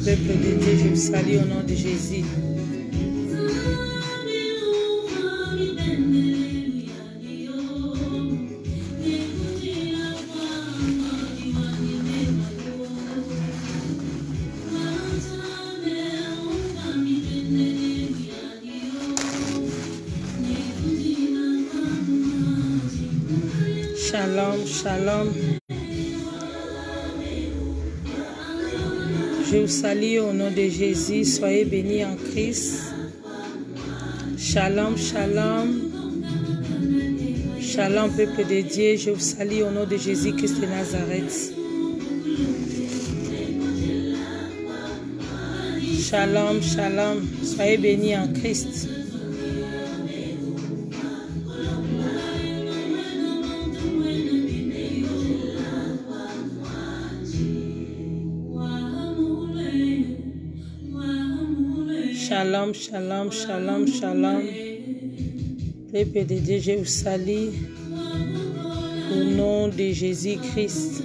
peuple de Dieu, je vous salue au nom de Jésus. Shalom, shalom. Je vous salue au nom de Jésus. Soyez bénis en Christ. Shalom, shalom. Shalom, peuple de Dieu. Je vous salue au nom de Jésus-Christ de Nazareth. Shalom, shalom. Soyez bénis en Christ. Shalom, shalom, shalom, shalom. Peuple de Dieu, je vous salue au nom de Jésus-Christ.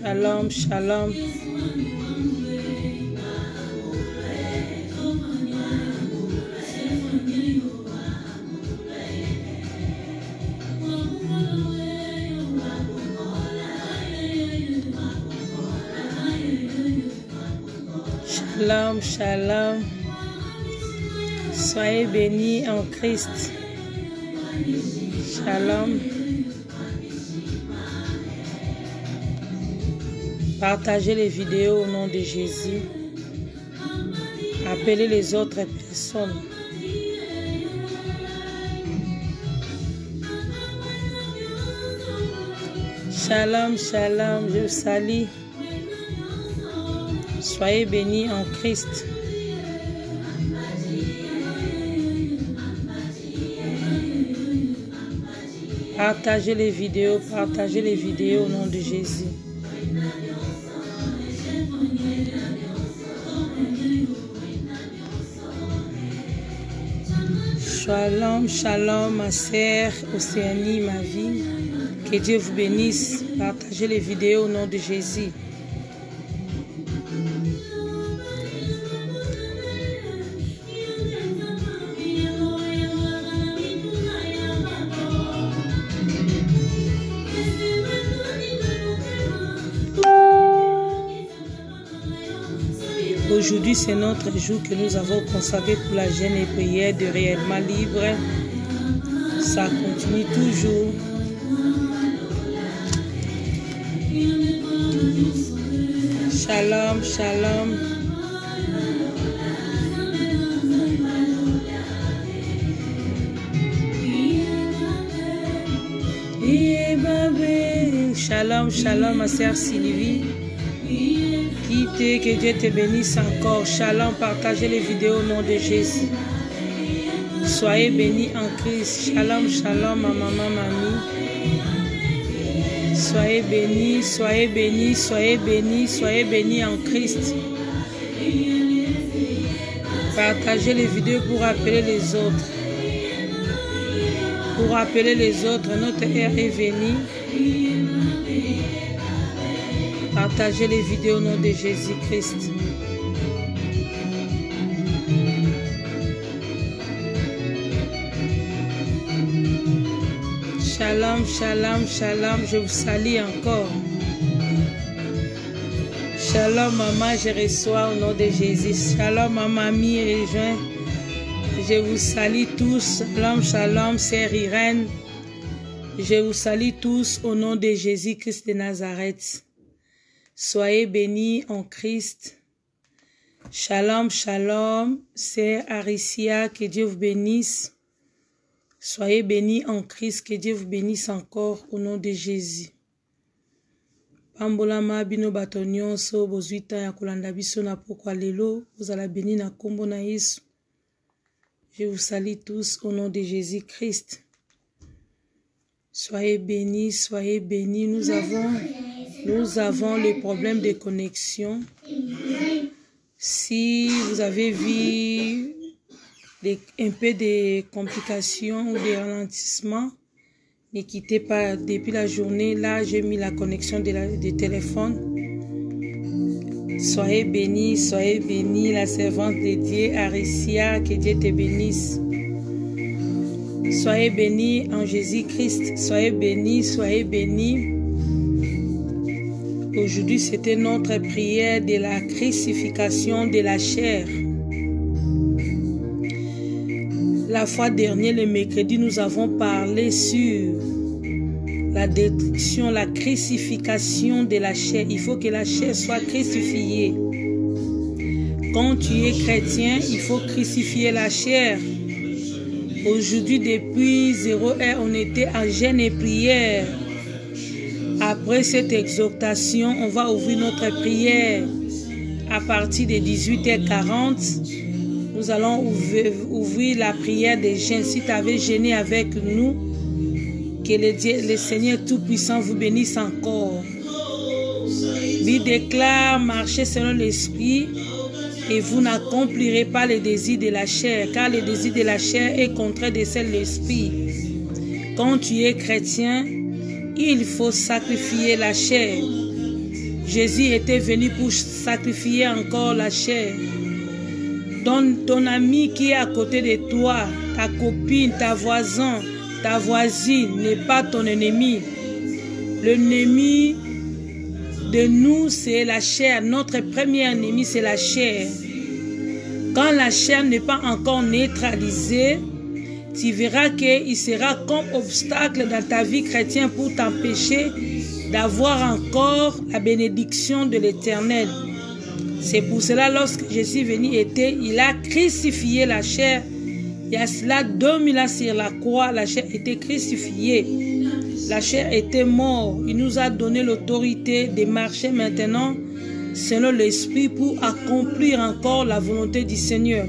Shalom, shalom. Shalom, shalom. Soyez bénis en Christ. Shalom. Partagez les vidéos au nom de Jésus. Appelez les autres personnes. Shalom, shalom. Je vous salue. Soyez bénis en Christ. Partagez les vidéos au nom de Jésus. Shalom, shalom, ma sœur Océanie, ma vie. Que Dieu vous bénisse. Partagez les vidéos au nom de Jésus. Aujourd'hui, c'est notre jour que nous avons consacré pour la jeûne et prière de réellement libre. Ça continue toujours. Shalom, shalom. Shalom, shalom, ma sœur Sylvie. Que Dieu te bénisse encore. Shalom, partagez les vidéos au nom de Jésus. Soyez bénis en Christ. Shalom, shalom, ma maman, mamie. Soyez bénis, soyez bénis, soyez bénis, soyez bénis en Christ. Partagez les vidéos pour appeler les autres. Pour appeler les autres, notre heure est venue. Partagez les vidéos au nom de Jésus-Christ. Shalom, shalom, shalom, je vous salue encore. Shalom, maman, je reçois au nom de Jésus. Shalom, ma mamie, rejoint. Je vous salue tous. Shalom, shalom, sœur Irène. Je vous salue tous au nom de Jésus-Christ de Nazareth. Soyez bénis en Christ. Shalom, shalom, c'est Aricia, que Dieu vous bénisse. Soyez bénis en Christ, que Dieu vous bénisse encore au nom de Jésus. Pambolama bino batonyon so bozuita ya kulanda biso na pokwa lelo, vous allez béni na kombo na Yesu. Je vous salue tous au nom de Jésus-Christ. Soyez bénis, soyez bénis. Nous avons le problème de connexion. Si vous avez vu un peu de complications ou de ralentissements, ne quittez pas depuis la journée. Là, j'ai mis la connexion de téléphone. Soyez bénie, la servante de Dieu, Aricia, que Dieu te bénisse. Soyez bénie en Jésus-Christ, soyez bénie, soyez bénie. Aujourd'hui, c'était notre prière de la crucifixion de la chair. La fois dernière, le mercredi, nous avons parlé sur la destruction, la crucifixion de la chair. Il faut que la chair soit crucifiée. Quand tu es chrétien, il faut crucifier la chair. Aujourd'hui, depuis 0 heure, on était en jeûne et prière. Après cette exhortation, on va ouvrir notre prière à partir de 18h40. Nous allons ouvrir la prière des jeûnes. Si tu avais jeûné avec nous, que le Seigneur Tout-Puissant vous bénisse encore. Il déclare, marchez selon l'Esprit et vous n'accomplirez pas les désirs de la chair, car le désir de la chair est contraire de celle de l'Esprit. Quand tu es chrétien, il faut sacrifier la chair. Jésus était venu pour sacrifier encore la chair. Ton ami qui est à côté de toi, ta copine, ta voisine n'est pas ton ennemi. L'ennemi de nous, c'est la chair. Notre premier ennemi, c'est la chair. Quand la chair n'est pas encore neutralisée, tu verras qu'il sera comme obstacle dans ta vie chrétienne pour t'empêcher d'avoir encore la bénédiction de l'Éternel. C'est pour cela, lorsque Jésus venu il a crucifié la chair. Il y a cela 2000 ans sur la croix, la chair était crucifiée. La chair était morte. Il nous a donné l'autorité de marcher maintenant selon l'Esprit pour accomplir encore la volonté du Seigneur.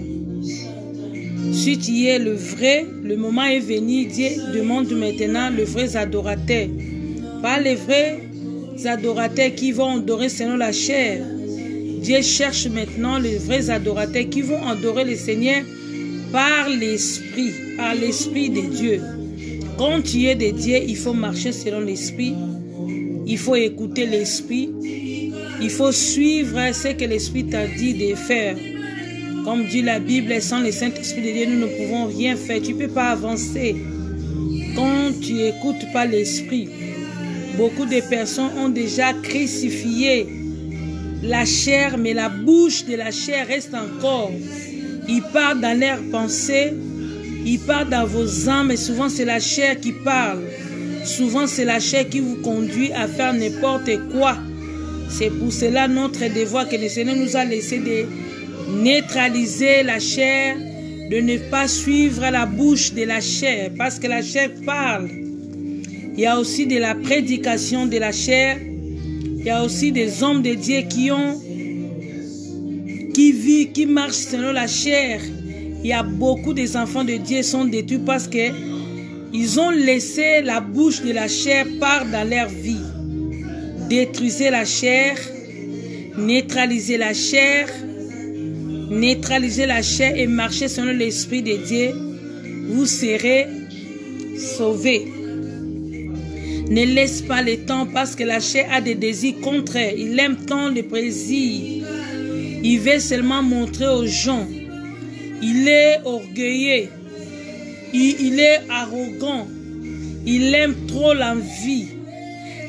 Si tu es le vrai, le moment est venu, Dieu demande maintenant les vrais adorateurs. Pas les vrais adorateurs qui vont adorer selon la chair. Dieu cherche maintenant les vrais adorateurs qui vont adorer le Seigneur par l'Esprit de Dieu. Quand tu es de Dieu, il faut marcher selon l'Esprit. Il faut écouter l'Esprit. Il faut suivre ce que l'Esprit t'a dit de faire. Comme dit la Bible, sans le Saint-Esprit de Dieu, nous ne pouvons rien faire. Tu ne peux pas avancer quand tu n'écoutes pas l'Esprit. Beaucoup de personnes ont déjà crucifié la chair, mais la bouche de la chair reste encore. Ils parlent dans leurs pensées, ils parlent dans vos âmes, et souvent c'est la chair qui parle. Souvent c'est la chair qui vous conduit à faire n'importe quoi. C'est pour cela notre devoir que le Seigneur nous a laissé de neutraliser la chair, de ne pas suivre la bouche de la chair, parce que la chair parle. Il y a aussi de la prédication de la chair. Il y a aussi des hommes de Dieu qui marchent selon la chair. Il y a beaucoup des enfants de Dieu qui sont détruits parce que ils ont laissé la bouche de la chair parler dans leur vie. Détruisez la chair, neutralisez la chair et marchez selon l'Esprit de Dieu. Vous serez sauvés. Ne laisse pas le temps parce que la chair a des désirs contraires. Il aime tant le plaisir. Il veut seulement montrer aux gens. Il est orgueilleux. Il est arrogant. Il aime trop l'envie.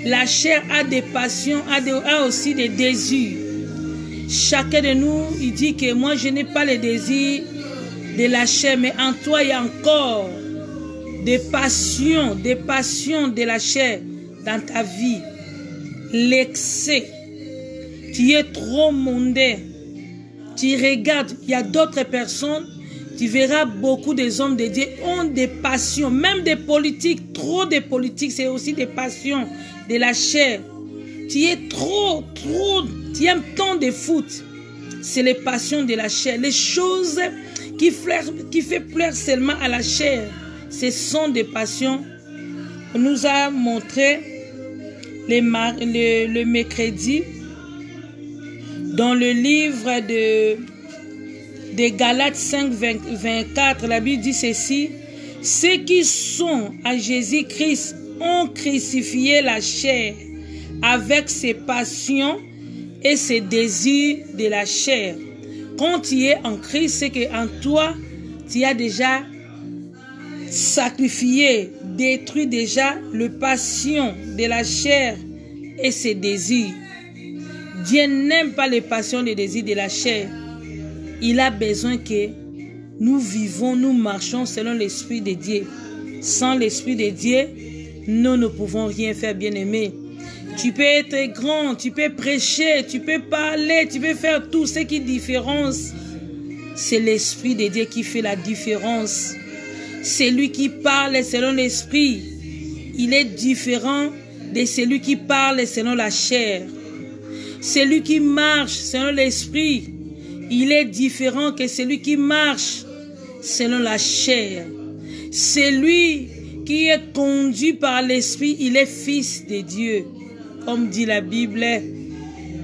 La chair a des passions, a aussi des désirs. Chacun de nous, il dit que moi je n'ai pas les désirs de la chair, mais en toi il y a encore des passions de la chair dans ta vie. L'excès. Tu es trop mondain. Tu regardes, il y a d'autres personnes, tu verras beaucoup des hommes de Dieu ont des passions, même des politiques, trop de politiques, c'est aussi des passions de la chair. Tu es tu aimes tant de foot. C'est les passions de la chair, les choses qui fait plaire seulement à la chair. Ce sont des passions. On nous a montré le mercredi dans le livre de Galates 5, 24, la Bible dit ceci: ceux qui sont à Jésus-Christ ont crucifié la chair avec ses passions et ses désirs de la chair. Quand tu es en Christ, c'est qu'en toi, tu as déjà sacrifié, détruit déjà le passion de la chair et ses désirs. Dieu n'aime pas les passions et les désirs de la chair. Il a besoin que nous vivons, nous marchons selon l'Esprit de Dieu. Sans l'Esprit de Dieu, nous ne pouvons rien faire, bien-aimés. Tu peux être grand, tu peux prêcher, tu peux parler, tu peux faire tout ce qui différence. C'est l'Esprit de Dieu qui fait la différence. C'est lui qui parle selon l'Esprit. Il est différent de celui qui parle selon la chair. Celui qui marche selon l'Esprit, il est différent que celui qui marche selon la chair. Celui qui est conduit par l'Esprit, il est fils de Dieu. Comme dit la Bible,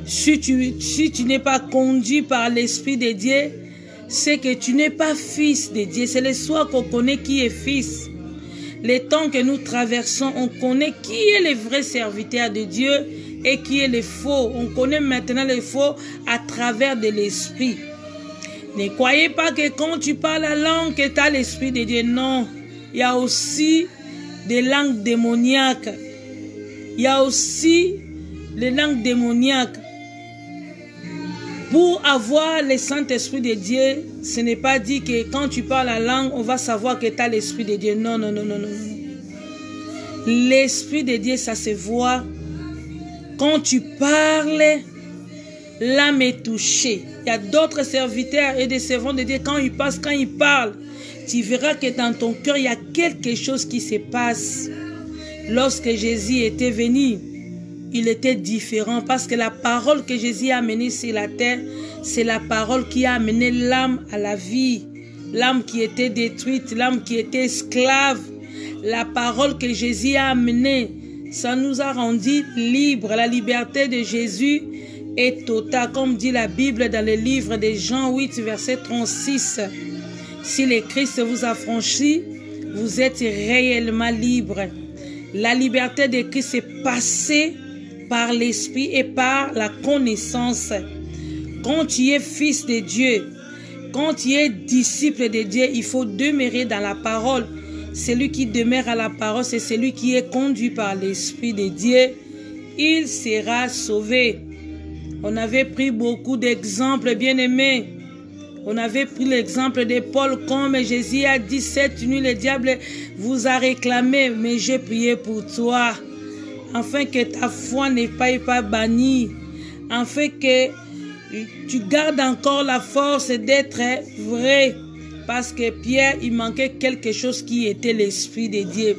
si tu n'es pas conduit par l'Esprit de Dieu, c'est que tu n'es pas fils de Dieu. C'est le soir qu'on connaît qui est fils. Les temps que nous traversons, on connaît qui est le vrai serviteur de Dieu et qui est le faux. On connaît maintenant le faux à travers de l'Esprit. Ne croyez pas que quand tu parles la langue, que tu as l'Esprit de Dieu. Non, il y a aussi des langues démoniaques. Il y a aussi les langues démoniaques. Pour avoir le Saint-Esprit de Dieu, ce n'est pas dit que quand tu parles la langue, on va savoir que tu as l'Esprit de Dieu. Non, non, non, non, non. L'Esprit de Dieu, ça se voit. Quand tu parles, l'âme est touchée. Il y a d'autres serviteurs et des servants de Dieu, quand ils passent, quand ils parlent, tu verras que dans ton cœur, il y a quelque chose qui se passe. Lorsque Jésus était venu, il était différent parce que la parole que Jésus a amenée sur la terre, c'est la parole qui a amené l'âme à la vie. L'âme qui était détruite, l'âme qui était esclave. La parole que Jésus a amenée, ça nous a rendu libres. La liberté de Jésus est totale, comme dit la Bible dans le livre de Jean 8, verset 36. Si le Christ vous a franchi, vous êtes réellement libre. La liberté de Christ est passée par l'Esprit et par la connaissance. Quand tu es fils de Dieu, quand tu es disciple de Dieu, il faut demeurer dans la parole. Celui qui demeure à la parole, c'est celui qui est conduit par l'Esprit de Dieu. Il sera sauvé. On avait pris beaucoup d'exemples, bien-aimés. On avait pris l'exemple de Paul, comme Jésus a dit, cette nuit, le diable vous a réclamé, mais j'ai prié pour toi, afin que ta foi n'ait pas bannie, afin que tu gardes encore la force d'être vrai, parce que Pierre, il manquait quelque chose qui était l'Esprit de Dieu.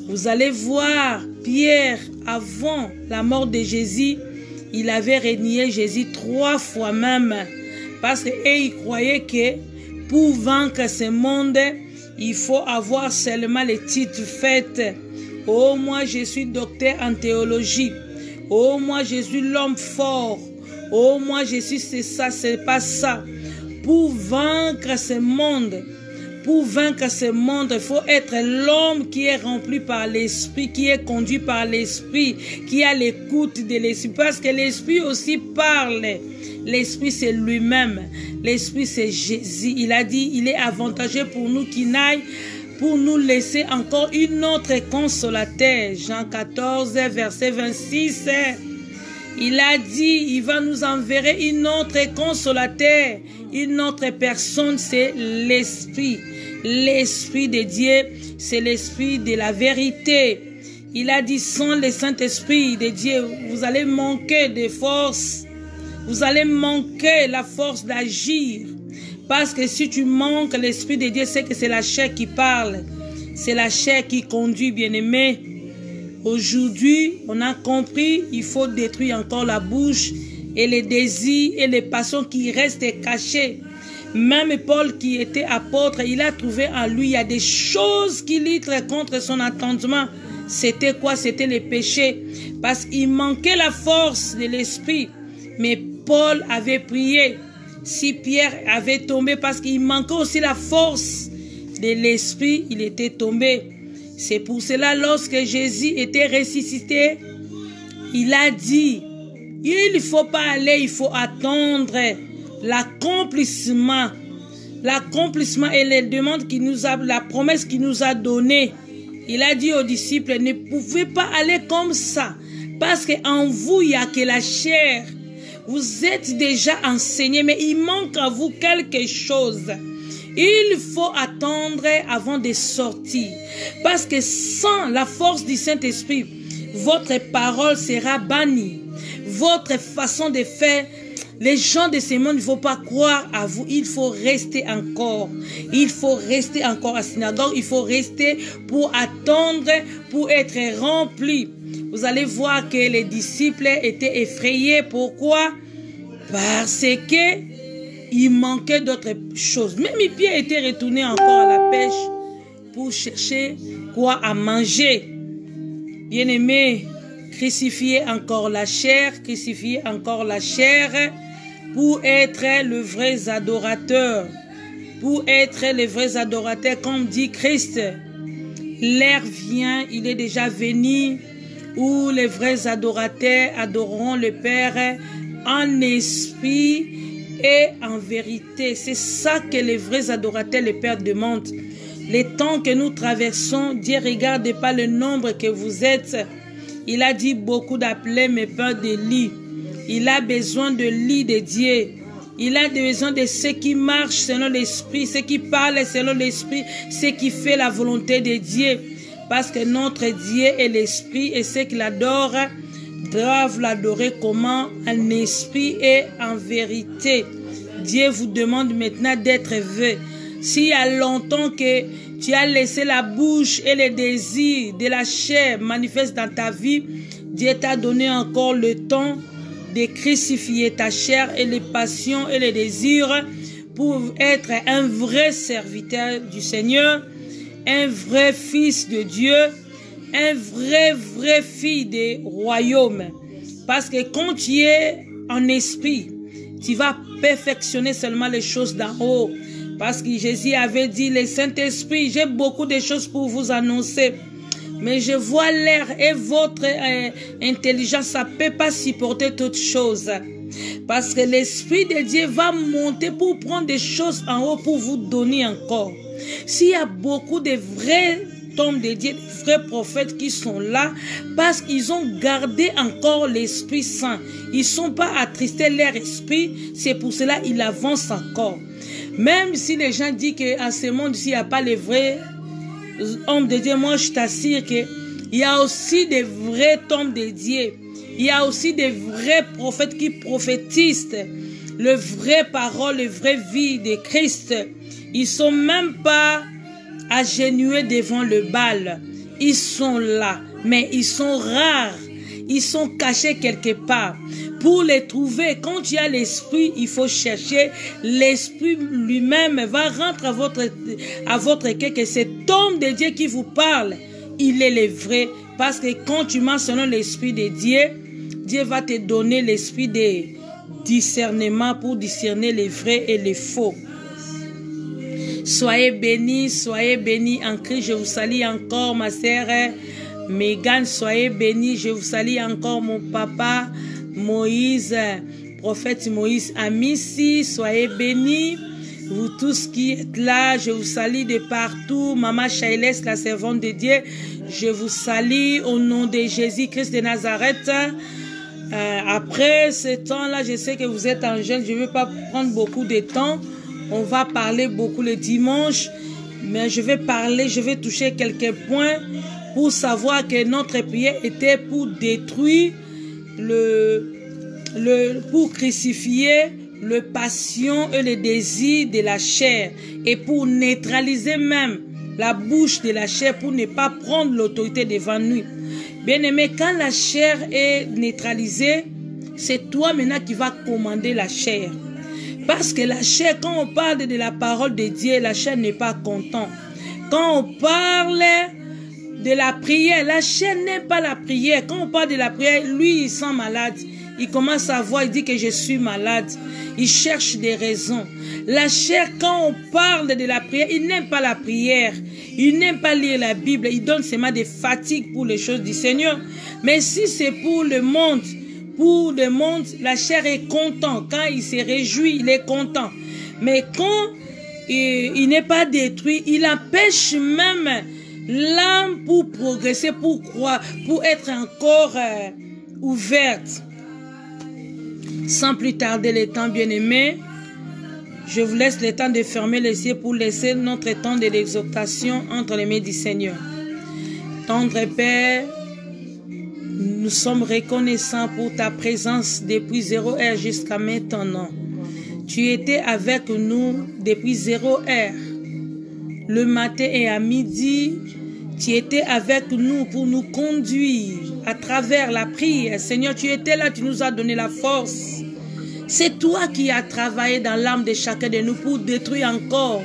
Vous allez voir, Pierre, avant la mort de Jésus, il avait renié Jésus 3 fois même. Parce qu'il croyait que pour vaincre ce monde, il faut avoir seulement les titres faits. Oh, moi je suis docteur en théologie. Oh, moi je suis l'homme fort. Oh, moi je suis c'est pas ça. Pour vaincre ce monde, il faut être l'homme qui est rempli par l'Esprit, qui est conduit par l'Esprit, qui a l'écoute de l'Esprit. Parce que l'Esprit aussi parle. L'Esprit, c'est lui-même. L'Esprit, c'est Jésus. Il a dit, il est avantageux pour nous qu'il n'aille pour nous laisser encore une autre consolateur. Jean 14, verset 26. Il a dit, il va nous enverrer une autre consolateur. Une autre personne, c'est l'Esprit. L'Esprit de Dieu, c'est l'Esprit de la vérité. Il a dit, sans le Saint-Esprit de Dieu, vous allez manquer de force. Vous allez manquer la force d'agir. Parce que si tu manques l'Esprit de Dieu, c'est que c'est la chair qui parle. C'est la chair qui conduit, bien-aimé. Aujourd'hui, on a compris, il faut détruire encore la bouche et les désirs et les passions qui restent cachés. Même Paul qui était apôtre, il a trouvé en lui, il y a des choses qui luttent contre son entendement. C'était quoi? C'était les péchés. Parce qu'il manquait la force de l'Esprit. Mais Paul avait prié. Si Pierre avait tombé parce qu'il manquait aussi la force de l'Esprit, il était tombé. C'est pour cela, lorsque Jésus était ressuscité, il a dit Il ne faut pas aller, il faut attendre l'accomplissement. L'accomplissement et les demandes qu'il nous a, la promesse qu'il nous a donnée. Il a dit aux disciples, ne pouvez pas aller comme ça. Parce qu'en vous, il n'y a que la chair. Vous êtes déjà enseignés, mais il manque à vous quelque chose. Il faut attendre avant de sortir. Parce que sans la force du Saint-Esprit, votre parole sera bannie. Votre façon de faire, les gens de ce monde ne vont pas croire à vous. Il faut rester encore. Il faut rester encore à synagogue. Il faut rester pour attendre, pour être rempli. Vous allez voir que les disciples étaient effrayés. Pourquoi? Parce que il manquait d'autres choses. Même Pierre était retourné encore à la pêche pour chercher quoi à manger. Bien-aimés, crucifiez encore la chair, crucifiez encore la chair pour être le vrai adorateur. Pour être les vrais adorateurs, comme dit Christ. L'heure vient, il est déjà venu, où les vrais adorateurs adoreront le Père en esprit et en vérité. C'est ça que les vrais adorateurs, le Père demande. Les temps que nous traversons, Dieu ne regarde pas le nombre que vous êtes. Il a dit beaucoup d'appelés, mais pas de lits. Il a besoin de lits de Dieu. Il a besoin de ceux qui marchent selon l'Esprit, ceux qui parlent selon l'Esprit, ceux qui font la volonté de Dieu. Parce que notre Dieu est l'Esprit et ceux qui l'adorent doivent l'adorer comment? En esprit et en vérité. Dieu vous demande maintenant d'être vrai. S'il y a longtemps que tu as laissé la bouche et les désirs de la chair manifestent dans ta vie, Dieu t'a donné encore le temps de crucifier ta chair et les passions et les désirs pour être un vrai serviteur du Seigneur, un vrai fils de Dieu, un vrai fille des royaumes. Parce que quand tu es en esprit, tu vas perfectionner seulement les choses d'en haut. Parce que Jésus avait dit, le Saint-Esprit, j'ai beaucoup de choses pour vous annoncer. Mais je vois l'air et votre intelligence, ça ne peut pas supporter toutes choses. Parce que l'Esprit de Dieu va monter pour prendre des choses en haut pour vous donner encore. S'il y a beaucoup de vrais hommes de Dieu, de vrais prophètes qui sont là, parce qu'ils ont gardé encore l'Esprit Saint. Ils ne sont pas attristés leur esprit, c'est pour cela qu'ils avancent encore. Même si les gens disent qu'en ce monde, s'il n'y a pas les vrais hommes de Dieu, moi je t'assure qu'il y a aussi des vrais hommes de Dieu. Il y a aussi des vrais prophètes qui prophétisent le vrai parole, le vrai vie de Christ. Ils ne sont même pas agenouillés devant le Baal. Ils sont là, mais ils sont rares. Ils sont cachés quelque part. Pour les trouver, quand tu as l'esprit, il faut chercher. L'esprit lui-même va rentrer à votre cœur que cet homme de Dieu qui vous parle, il est le vrai. Parce que quand tu marches selon l'esprit de Dieu, Dieu va te donner l'esprit de discernement pour discerner les vrais et les faux. Soyez bénis en Christ. Je vous salue encore, ma sœur Megan. Soyez bénis. Je vous salue encore, mon papa Moïse, prophète Moïse Amissi. Soyez bénis. Vous tous qui êtes là, je vous salue de partout. Maman Chailes, la servante de Dieu, je vous salue au nom de Jésus-Christ de Nazareth. Après ce temps-là, je sais que vous êtes en jeûne. Je ne vais pas prendre beaucoup de temps. On va parler beaucoup le dimanche, mais je vais toucher quelques points pour savoir que notre prière était pour détruire pour crucifier le passion et le désir de la chair et pour neutraliser même la bouche de la chair pour ne pas prendre l'autorité devant nous. Bien-aimé, quand la chair est neutralisée, c'est toi maintenant qui vas commander la chair. Parce que la chair, quand on parle de la parole de Dieu, la chair n'est pas contente. Quand on parle de la prière, la chair n'aime pas la prière. Quand on parle de la prière, lui, il sent malade. Il commence à voir, il dit que je suis malade. Il cherche des raisons. La chair, quand on parle de la prière, il n'aime pas la prière. Il n'aime pas lire la Bible. Il donne seulement des fatigues pour les choses du Seigneur. Mais si c'est pour le monde, Pour le monde, la chair est content. Quand il se réjouit, il est content. Mais quand il n'est pas détruit, il empêche même l'âme pour progresser, pour croire, pour être encore ouverte. Sans plus tarder le temps, bien-aimé, je vous laisse le temps de fermer les yeux pour laisser notre temps de l'exaltation entre les mains du Seigneur. Tendre Père, nous sommes reconnaissants pour ta présence depuis 0 heure jusqu'à maintenant. Tu étais avec nous depuis 0 heure. Le matin et à midi, tu étais avec nous pour nous conduire à travers la prière. Seigneur, tu étais là, tu nous as donné la force. C'est toi qui as travaillé dans l'âme de chacun de nous pour détruire encore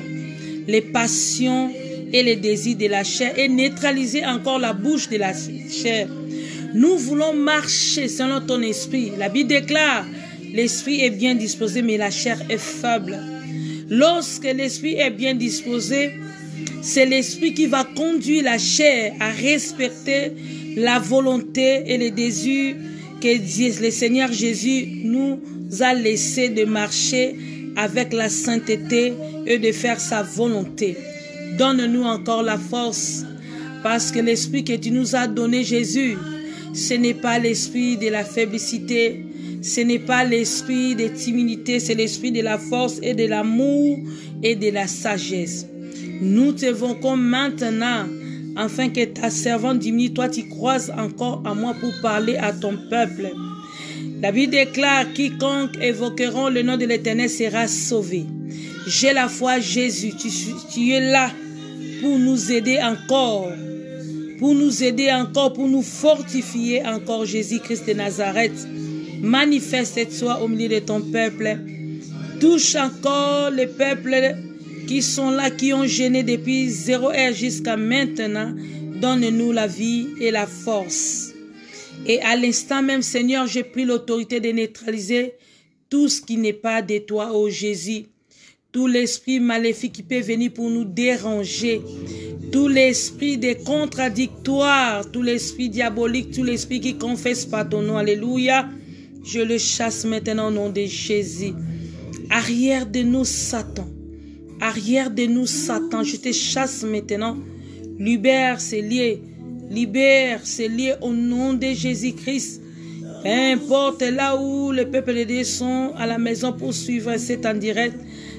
les passions et les désirs de la chair et neutraliser encore la bouche de la chair. Nous voulons marcher selon ton esprit. La Bible déclare, l'esprit est bien disposé, mais la chair est faible. Lorsque l'esprit est bien disposé, c'est l'esprit qui va conduire la chair à respecter la volonté et les désirs que le Seigneur Jésus nous a laissé de marcher avec la sainteté et de faire sa volonté. Donne-nous encore la force, parce que l'esprit que tu nous as donné, Jésus, ce n'est pas l'esprit de la faiblesse, ce n'est pas l'esprit de timidité, c'est l'esprit de la force et de l'amour et de la sagesse. Nous t'évoquons maintenant, afin que ta servante diminue, toi tu croises encore à moi pour parler à ton peuple. La Bible déclare, quiconque évoqueront le nom de l'Éternel sera sauvé. J'ai la foi, Jésus, tu es là pour nous aider encore, pour nous fortifier encore, Jésus-Christ de Nazareth. Manifeste-toi au milieu de ton peuple. Touche encore les peuples qui sont là, qui ont gêné depuis 0 heure jusqu'à maintenant. Donne-nous la vie et la force. Et à l'instant même, Seigneur, j'ai pris l'autorité de neutraliser tout ce qui n'est pas de toi, ô Jésus. Tout l'esprit maléfique qui peut venir pour nous déranger. Tout l'esprit des contradictoires, tout l'esprit diabolique, tout l'esprit qui confesse pas ton nom. Alléluia. Je le chasse maintenant au nom de Jésus. Arrière de nous, Satan. Arrière de nous, Satan. Je te chasse maintenant. Libère ces liés. Libère ces liés au nom de Jésus-Christ. Peu importe là où le peuple de Dieu sont à la maison pour suivre cet en direct.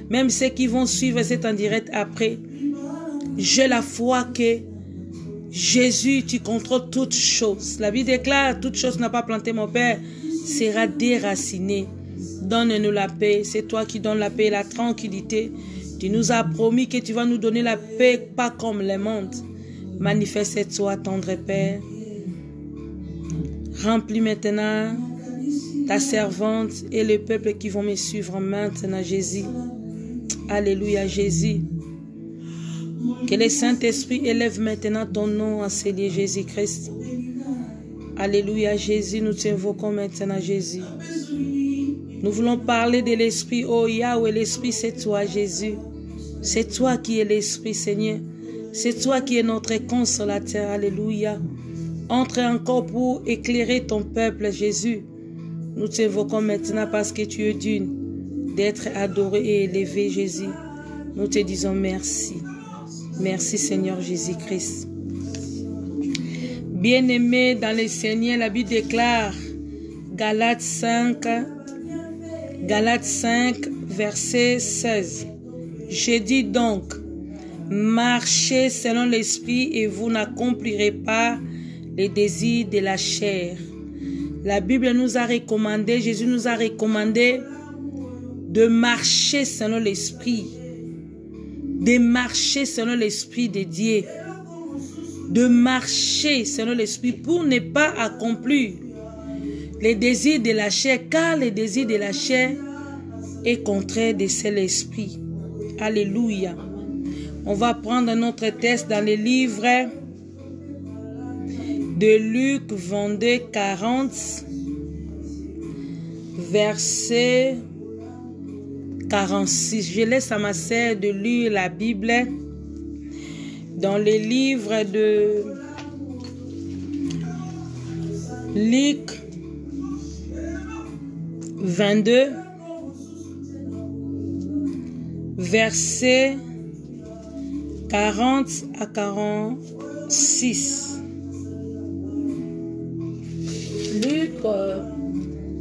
Même ceux qui vont suivre cet en direct après. J'ai la foi que Jésus, tu contrôles toutes choses. La Bible déclare, toute chose n'a pas planté mon Père, sera déraciné. Donne-nous la paix. C'est toi qui donnes la paix et la tranquillité. Tu nous as promis que tu vas nous donner la paix, pas comme le monde. Manifeste-toi, tendre Père. Remplis maintenant ta servante et le peuple qui vont me suivre maintenant, Jésus. Alléluia, Jésus. Que le Saint-Esprit élève maintenant ton nom en ce lieu, Jésus-Christ. Alléluia, Jésus. Nous t'invoquons maintenant, Jésus. Nous voulons parler de l'Esprit. Oh Yahweh, l'Esprit, c'est toi, Jésus. C'est toi qui es l'Esprit, Seigneur. C'est toi qui es notre consolateur. Alléluia. Entre encore pour éclairer ton peuple, Jésus. Nous t'invoquons maintenant parce que tu es digne d'être adoré et élevé, Jésus. Nous te disons merci. Merci, Seigneur Jésus-Christ. Bien-aimé dans le Seigneur, la Bible déclare, Galates 5, verset 16. Je dis donc, marchez selon l'esprit et vous n'accomplirez pas les désirs de la chair. La Bible nous a recommandé, Jésus nous a recommandé de marcher selon l'esprit. De marcher selon l'esprit de Dieu. De marcher selon l'esprit pour ne pas accomplir les désirs de la chair, car les désirs de la chair est contraire de l'esprit. Alléluia. On va prendre notre texte dans le livre de Luc 22, 40, verset 46. Je laisse à ma sœur de lire la Bible dans le livre de Luc 22, versets 40 à 46. Luc,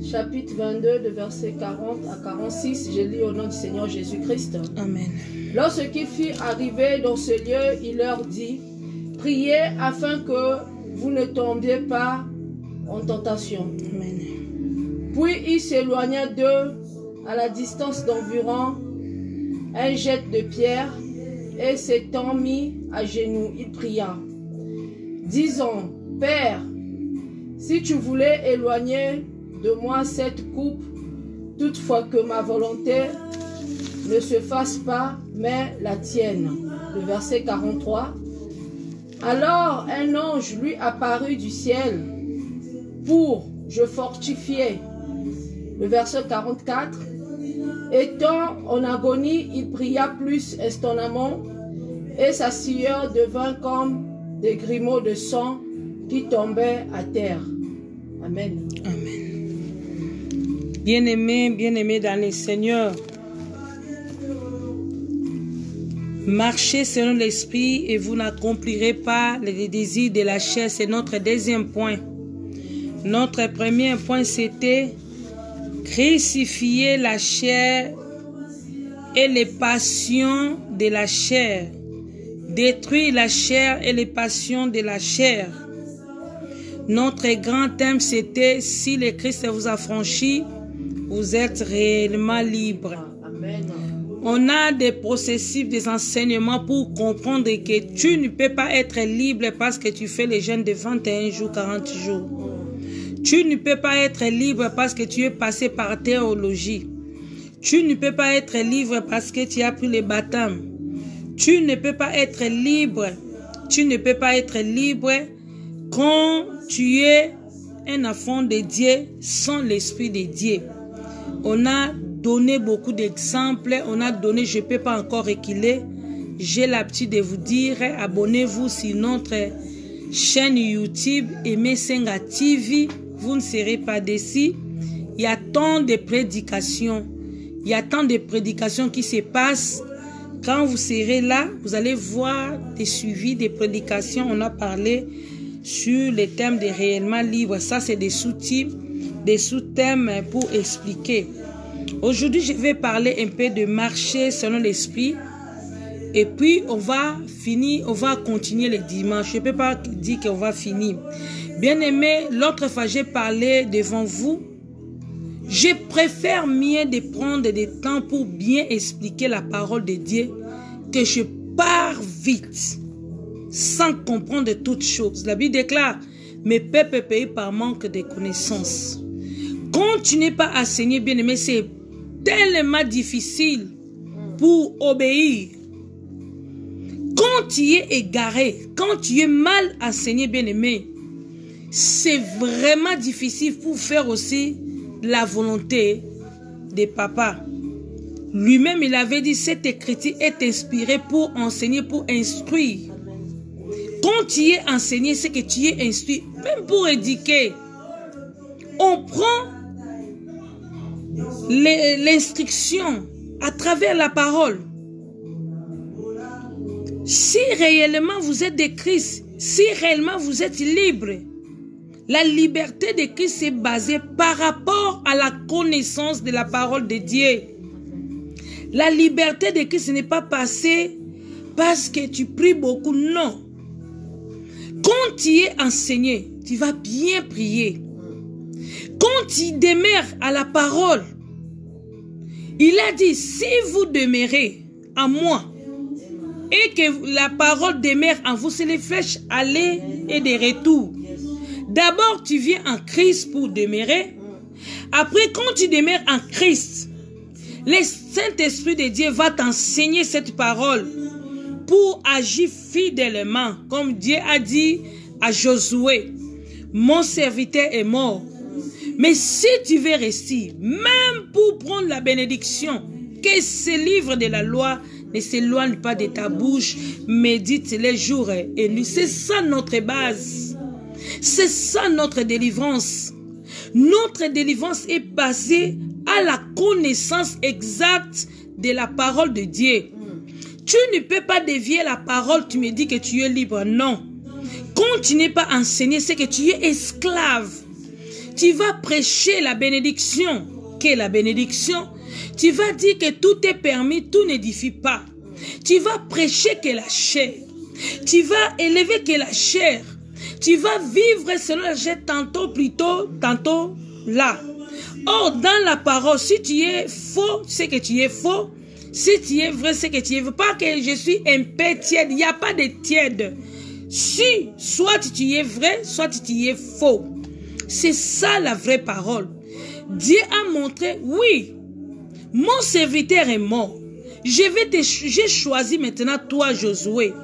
chapitre 22, de versets 40 à 46, je lis au nom du Seigneur Jésus-Christ. Amen. Lorsqu'il fut arrivé dans ce lieu, il leur dit, « Priez afin que vous ne tombiez pas en tentation. » Amen. Puis il s'éloigna d'eux à la distance d'environ un jet de pierre, et s'étant mis à genoux, il pria, disant, « Père, si tu voulais éloigner de moi cette coupe, toutefois que ma volonté ne se fasse pas, mais la tienne. » Le verset 43. Alors un ange lui apparut du ciel pour je fortifier. Le verset 44. Étant en agonie, il pria plus instamment, et sa sueur devint comme des grumeaux de sang qui tombaient à terre. Amen. Amen. Bien-aimés dans le Seigneur, marchez selon l'esprit et vous n'accomplirez pas les désirs de la chair. C'est notre deuxième point. Notre premier point, c'était crucifier la chair et les passions de la chair. Détruire la chair et les passions de la chair. Notre grand thème, c'était si le Christ vous a franchi, vous êtes réellement libre. Amen. On a des processus, des enseignements pour comprendre que tu ne peux pas être libre parce que tu fais les jeûnes de 21 jours, 40 jours. Tu ne peux pas être libre parce que tu es passé par théologie. Tu ne peux pas être libre parce que tu as pris le baptême. Tu ne peux pas être libre. Tu ne peux pas être libre quand tu es un enfant de Dieu sans l'Esprit de Dieu. On a donné beaucoup d'exemples. On a donné, je ne peux pas encore reculer. J'ai l'habitude de vous dire, abonnez-vous sur notre chaîne YouTube Aimé Senga TV. Vous ne serez pas déçus. Il y a tant de prédications. Il y a tant de prédications qui se passent. Quand vous serez là, vous allez voir des suivis des prédications. On a parlé sur le thème de réellement libre. Ça, c'est des sous-types, des sous-thèmes pour expliquer. Aujourd'hui, je vais parler un peu de marcher selon l'esprit. Et puis, on va continuer le dimanche. Je ne peux pas dire qu'on va finir. Bien aimé, l'autre fois, j'ai parlé devant vous. Je préfère mieux de prendre du temps pour bien expliquer la parole de Dieu que je pars vite sans comprendre toutes choses. La Bible déclare, mes peuples payent par manque de connaissances. Quand tu n'es pas enseigné, bien aimé, c'est tellement difficile pour obéir. Quand tu es égaré, quand tu es mal enseigné, bien aimé, c'est vraiment difficile pour faire aussi la volonté de papa. Lui-même, il avait dit, cette écriture est inspirée pour enseigner, pour instruire. Quand tu es enseigné, c'est que tu es instruit, même pour éduquer. On prend l'instruction à travers la parole. Si réellement vous êtes de Christ, si réellement vous êtes libre, la liberté de Christ est basée par rapport à la connaissance de la parole de Dieu. La liberté de Christ n'est pas passée parce que tu pries beaucoup, non. Quand tu es enseigné, tu vas bien prier. Quand tu demeures à la parole, il a dit, si vous demeurez en moi et que la parole demeure en vous, c'est les flèches aller et de retour. D'abord, tu viens en Christ pour demeurer. Après, quand tu demeures en Christ, le Saint-Esprit de Dieu va t'enseigner cette parole pour agir fidèlement. Comme Dieu a dit à Josué, mon serviteur est mort. Mais si tu veux rester, même pour prendre la bénédiction, que ce livre de la loi ne s'éloigne pas de ta bouche, médite les jours et nuits. C'est ça notre base. C'est ça notre délivrance. Notre délivrance est basée à la connaissance exacte de la parole de Dieu. Tu ne peux pas dévier la parole, tu me dis que tu es libre. Non. Quand tu n'es pas enseigné, c'est que tu es esclave. Tu vas prêcher la bénédiction. Qu'est la bénédiction? Tu vas dire que tout est permis, tout n'édifie pas. Tu vas prêcher que la chair. Tu vas élever que la chair. Tu vas vivre selon la chair, tantôt plutôt, tantôt là. Or, dans la parole, si tu es faux, c'est que tu es faux. Si tu es vrai, c'est que tu es vrai. Pas que je suis un peu tiède. Il n'y a pas de tiède. Si, soit tu es vrai, soit tu es faux. C'est ça la vraie parole. Dieu a montré, oui, mon serviteur est mort. J'ai choisi maintenant toi, Josué,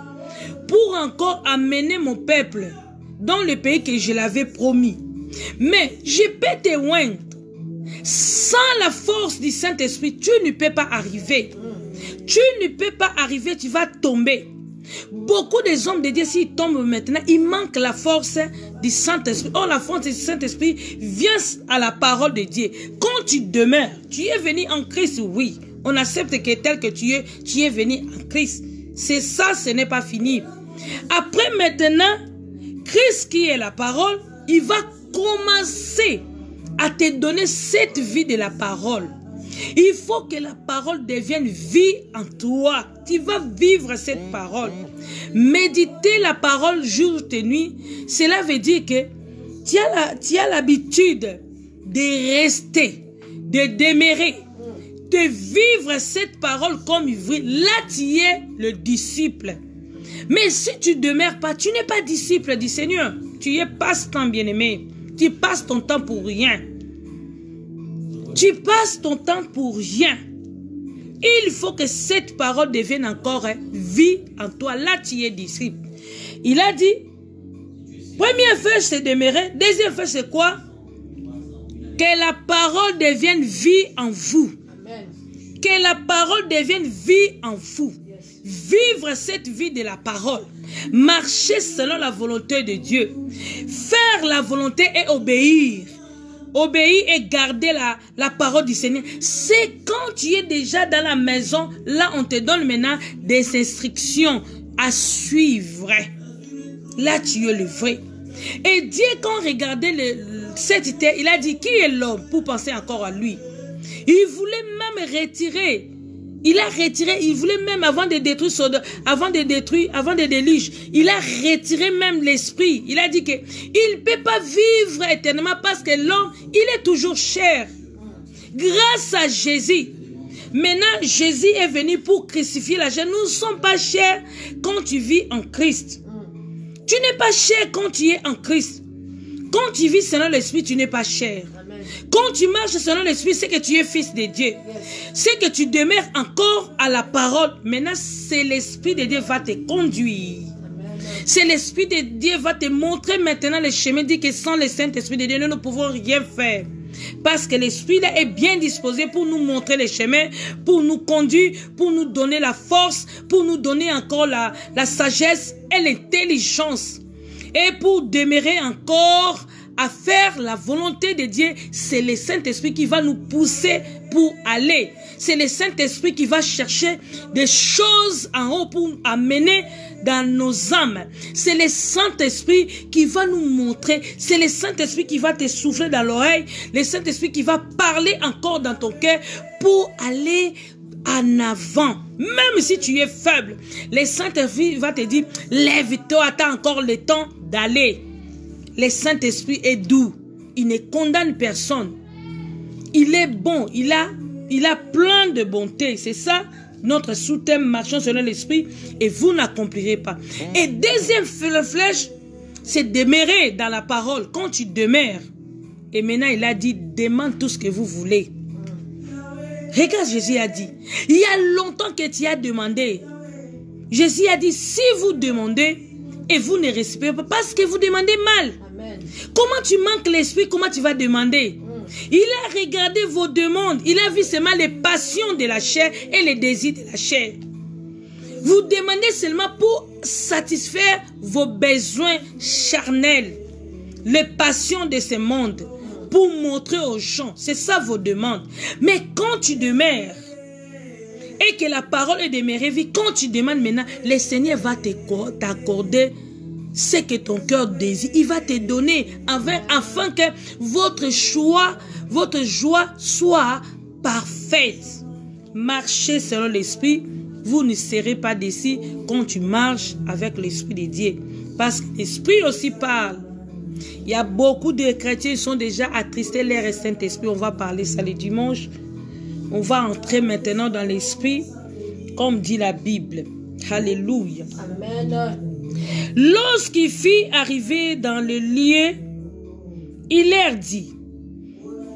pour encore amener mon peuple dans le pays que je l'avais promis. Mais je peux te oindre. Sans la force du Saint-Esprit, tu ne peux pas arriver. Tu ne peux pas arriver, tu vas tomber. Beaucoup des hommes de Dieu, s'ils tombent maintenant, il manque la force du Saint-Esprit. Or, la force du Saint-Esprit vient à la parole de Dieu. Quand tu demeures, tu es venu en Christ, oui. On accepte que tel que tu es venu en Christ. C'est ça, ce n'est pas fini. Après maintenant, Christ qui est la parole, il va commencer à te donner cette vie de la parole. Il faut que la parole devienne vie en toi. Tu vas vivre cette parole. Méditer la parole jour et nuit, cela veut dire que tu as l'habitude de rester, de demeurer, de vivre cette parole comme il veut. Là, tu es le disciple. Mais si tu ne demeures pas, tu n'es pas disciple du Seigneur. Tu es passe-temps, bien-aimé. Tu passes ton temps pour rien. Tu passes ton temps pour rien. Il faut que cette parole devienne encore vie en toi. Là, tu es disciple. Il a dit, première feuille, c'est demeurer. Deuxième feuille, c'est quoi? Que la parole devienne vie en vous. Amen. Que la parole devienne vie en vous. Vivre cette vie de la parole. Marcher selon la volonté de Dieu. Faire la volonté et obéir. Obéir et garder la parole du Seigneur. C'est quand tu es déjà dans la maison, là on te donne maintenant des instructions à suivre. Là tu es le vrai. Et Dieu, quand on regardait cette terre, il a dit, qui est l'homme pour penser encore à lui? Il voulait même retirer. Il a retiré, il voulait même avant de détruire, avant de déluge, il a retiré même l'esprit. Il a dit que il ne peut pas vivre éternellement parce que l'homme, il est toujours cher. Grâce à Jésus. Maintenant, Jésus est venu pour crucifier la chair. Nous ne sommes pas chers quand tu vis en Christ. Tu n'es pas cher quand tu es en Christ. Quand tu vis selon l'esprit, tu n'es pas cher. Quand tu marches selon l'esprit, c'est que tu es fils de Dieu. C'est que tu demeures encore à la parole. Maintenant, c'est l'esprit de Dieu va te conduire. C'est l'esprit de Dieu va te montrer maintenant le chemin. Dit que sans le Saint-Esprit de Dieu, nous ne pouvons rien faire. Parce que l'esprit là est bien disposé pour nous montrer le chemin, pour nous conduire, pour nous donner la force, pour nous donner encore la sagesse et l'intelligence. Et pour demeurer encore à faire la volonté de Dieu, c'est le Saint-Esprit qui va nous pousser pour aller. C'est le Saint-Esprit qui va chercher des choses en haut pour amener dans nos âmes. C'est le Saint-Esprit qui va nous montrer. C'est le Saint-Esprit qui va te souffler dans l'oreille. Le Saint-Esprit qui va parler encore dans ton cœur pour aller en avant. Même si tu es faible, le Saint-Esprit va te dire, lève-toi, attends encore le temps d'aller. Le Saint-Esprit est doux. Il ne condamne personne. Il est bon. Il a plein de bonté. C'est ça notre sous-thème, marchons selon l'Esprit et vous n'accomplirez pas. Et deuxième flèche, c'est demeurer dans la parole. Quand tu demeures, et maintenant il a dit, demande tout ce que vous voulez. Regarde, Jésus a dit, il y a longtemps que tu as demandé. Jésus a dit, si vous demandez et vous ne recevez pas, parce que vous demandez mal. Amen. Comment tu manques l'esprit, comment tu vas demander? Il a regardé vos demandes. Il a vu seulement les passions de la chair et les désirs de la chair. Vous demandez seulement pour satisfaire vos besoins charnels, les passions de ce monde, pour montrer aux gens. C'est ça vos demandes. Mais quand tu demeures et que la parole est demeurée vie, quand tu demandes maintenant, le Seigneur va t'accorder ce que ton cœur désire. Il va te donner afin que votre joie soit parfaite. Marchez selon l'esprit. Vous ne serez pas déçus quand tu marches avec l'esprit de Dieu. Parce que l'esprit aussi parle. Il y a beaucoup de chrétiens qui sont déjà attristés leur Saint-Esprit. On va parler ça le dimanche. On va entrer maintenant dans l'esprit, comme dit la Bible. Alléluia. Amen. Lorsqu'il fit arriver dans le lieu, il leur dit,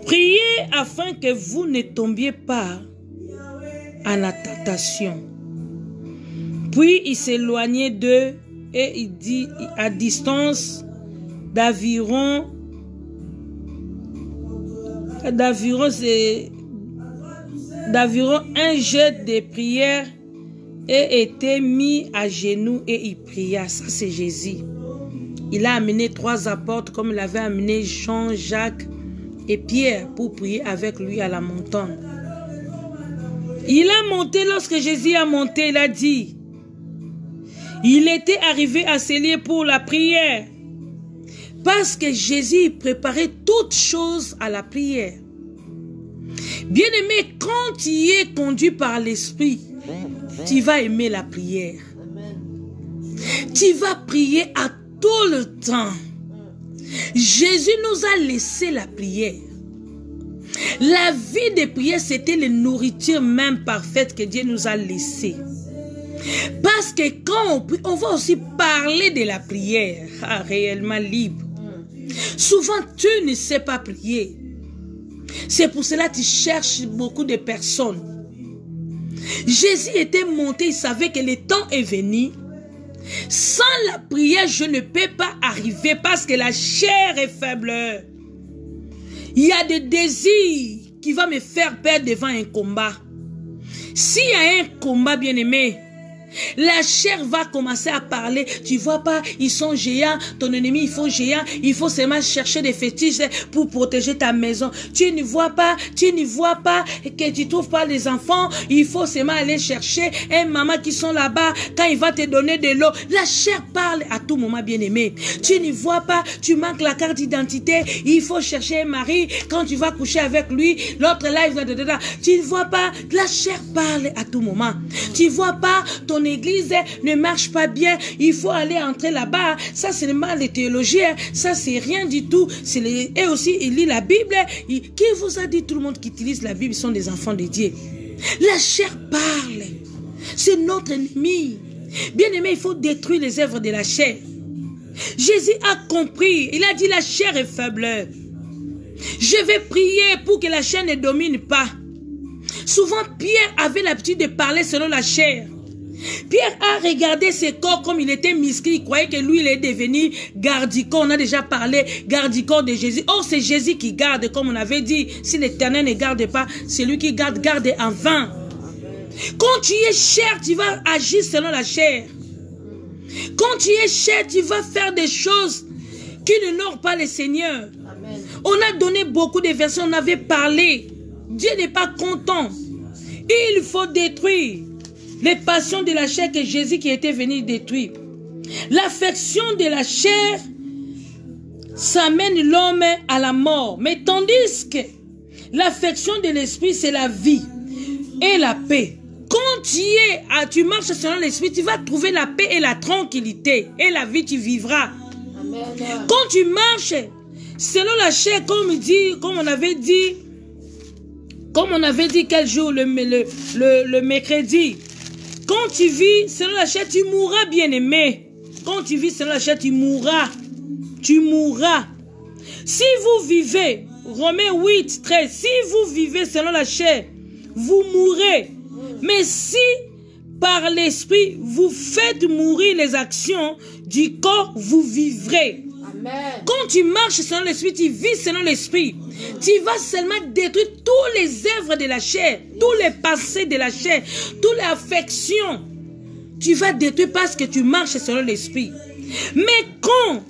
priez afin que vous ne tombiez pas à la tentation. Puis il s'éloignait d'eux et il dit à distance d'environ un jet de prière et était mis à genoux et il pria. Ça c'est Jésus. Il a amené 3 apôtres comme il avait amené Jean, Jacques et Pierre pour prier avec lui à la montagne. Il a monté, lorsque Jésus a monté, il a dit, il était arrivé à ce lieu pour la prière. Parce que Jésus préparait toutes choses à la prière. Bien-aimé, quand tu es conduit par l'Esprit, tu vas aimer la prière. Tu vas prier à tout le temps. Jésus nous a laissé la prière. La vie de prière, c'était la nourriture même parfaite que Dieu nous a laissée. Parce que quand on prie, on va aussi parler de la prière réellement libre. Souvent, tu ne sais pas prier. C'est pour cela que tu cherches beaucoup de personnes. Jésus était monté, il savait que le temps est venu. Sans la prière, je ne peux pas arriver parce que la chair est faible. Il y a des désirs qui vont me faire perdre devant un combat. S'il y a un combat, bien-aimé, la chair va commencer à parler. Tu vois pas, ils sont géants. Ton ennemi, il faut géant. Il faut seulement chercher des fétiches pour protéger ta maison. Tu ne vois pas que tu trouves pas les enfants. Il faut seulement aller chercher un maman qui sont là-bas. Quand il va te donner de l'eau, la chair parle à tout moment, bien-aimé. Tu ne vois pas, tu manques la carte d'identité. Il faut chercher un mari. Quand tu vas coucher avec lui, l'autre là, tu ne vois pas, la chair parle à tout moment. Tu vois pas, ton église ne marche pas bien, il faut aller entrer là-bas. Ça, c'est le mal de théologie. Ça, c'est rien du tout. Et aussi, il lit la Bible. Qui vous a dit, tout le monde qui utilise la Bible sont des enfants de Dieu? La chair parle. C'est notre ennemi. Bien aimé, il faut détruire les œuvres de la chair. Jésus a compris. Il a dit, la chair est faible. Je vais prier pour que la chair ne domine pas. Souvent, Pierre avait l'habitude de parler selon la chair. Pierre a regardé ses corps comme il était musclé. Il croyait que lui, il est devenu garde-corps. On a déjà parlé garde-corps de Jésus. Or, c'est Jésus qui garde, comme on avait dit. Si l'Éternel ne garde pas, c'est lui qui garde en vain. Quand tu es chair, tu vas agir selon la chair. Quand tu es chair, tu vas faire des choses qui n'honorent pas le Seigneur. Amen. On a donné beaucoup de versets, on avait parlé. Dieu n'est pas content. Il faut détruire les passions de la chair que Jésus qui était venu détruire. L'affection de la chair, ça mène l'homme à la mort. Mais tandis que l'affection de l'esprit, c'est la vie et la paix. Quand tu marches selon l'esprit, tu vas trouver la paix et la tranquillité. Et la vie, tu vivras. Amen. Quand tu marches selon la chair, comme on avait dit quel jour, le mercredi. Quand tu vis selon la chair, tu mourras, bien-aimé. Quand tu vis selon la chair, tu mourras. Tu mourras. Si vous vivez, Romains 8, 13, si vous vivez selon la chair, vous mourrez. Mais si par l'esprit, vous faites mourir les actions du corps, vous vivrez. Amen. Quand tu marches selon l'esprit, tu vis selon l'esprit. Tu vas seulement détruire toutes les œuvres de la chair, tous les passés de la chair, toutes les affections. Tu vas détruire parce que tu marches selon l'esprit. Mais quand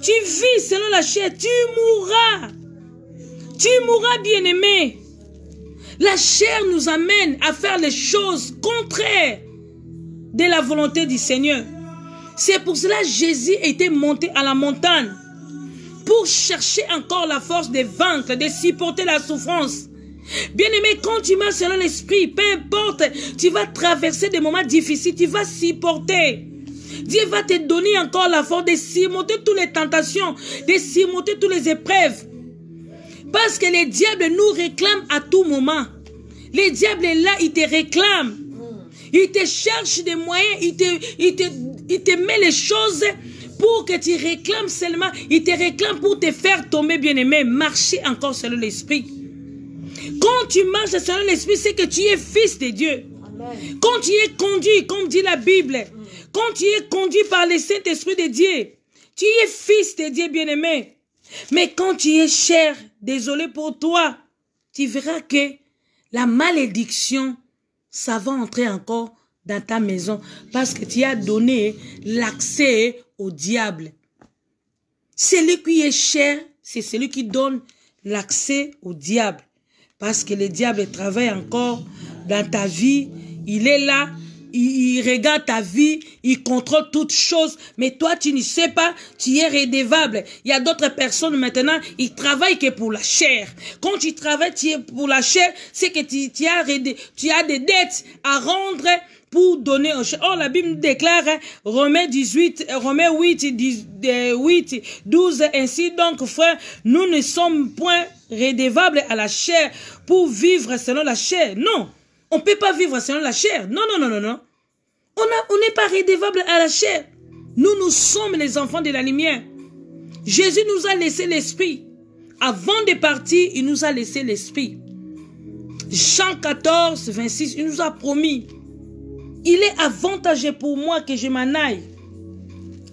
tu vis selon la chair, tu mourras. Tu mourras, bien-aimé. La chair nous amène à faire les choses contraires de la volonté du Seigneur. C'est pour cela que Jésus était monté à la montagne pour chercher encore la force de vaincre, de supporter la souffrance. Bien-aimé, quand tu marches selon l'esprit, peu importe, tu vas traverser des moments difficiles, tu vas supporter. Dieu va te donner encore la force de surmonter toutes les tentations, de surmonter toutes les épreuves. Parce que les diables nous réclament à tout moment. Les diables est là, ils te réclament. Ils te cherchent des moyens, ils te mettent les choses pour que tu réclames seulement. Ils te réclament pour te faire tomber, bien-aimé. Marcher encore selon l'esprit. Quand tu marches selon l'esprit, c'est que tu es fils de Dieu. Amen. Quand tu es conduit, comme dit la Bible, quand tu es conduit par le Saint-Esprit de Dieu, tu es fils de Dieu, bien-aimé. Mais quand tu es cher, désolé pour toi, tu verras que la malédiction, ça va entrer encore dans ta maison parce que tu as donné l'accès au diable. Celui qui est cher, c'est celui qui donne l'accès au diable. Parce que le diable travaille encore dans ta vie, il est là, il regarde ta vie, il contrôle toutes choses, mais toi tu ne sais pas, tu es redevable. Il y a d'autres personnes maintenant, ils travaillent que pour la chair. Quand tu travailles pour la chair, c'est que tu as des dettes à rendre pour donner au chair. Oh, la Bible déclare, Romains 8, 12, ainsi donc frère, nous ne sommes point redevables à la chair pour vivre selon la chair. Non. On ne peut pas vivre selon la chair. Non, non, non, non, non. On n'est pas redevable à la chair. Nous sommes les enfants de la lumière. Jésus nous a laissé l'esprit. Avant de partir, il nous a laissé l'esprit. Jean 14, 26, il nous a promis. Il est avantageux pour moi que je m'en aille.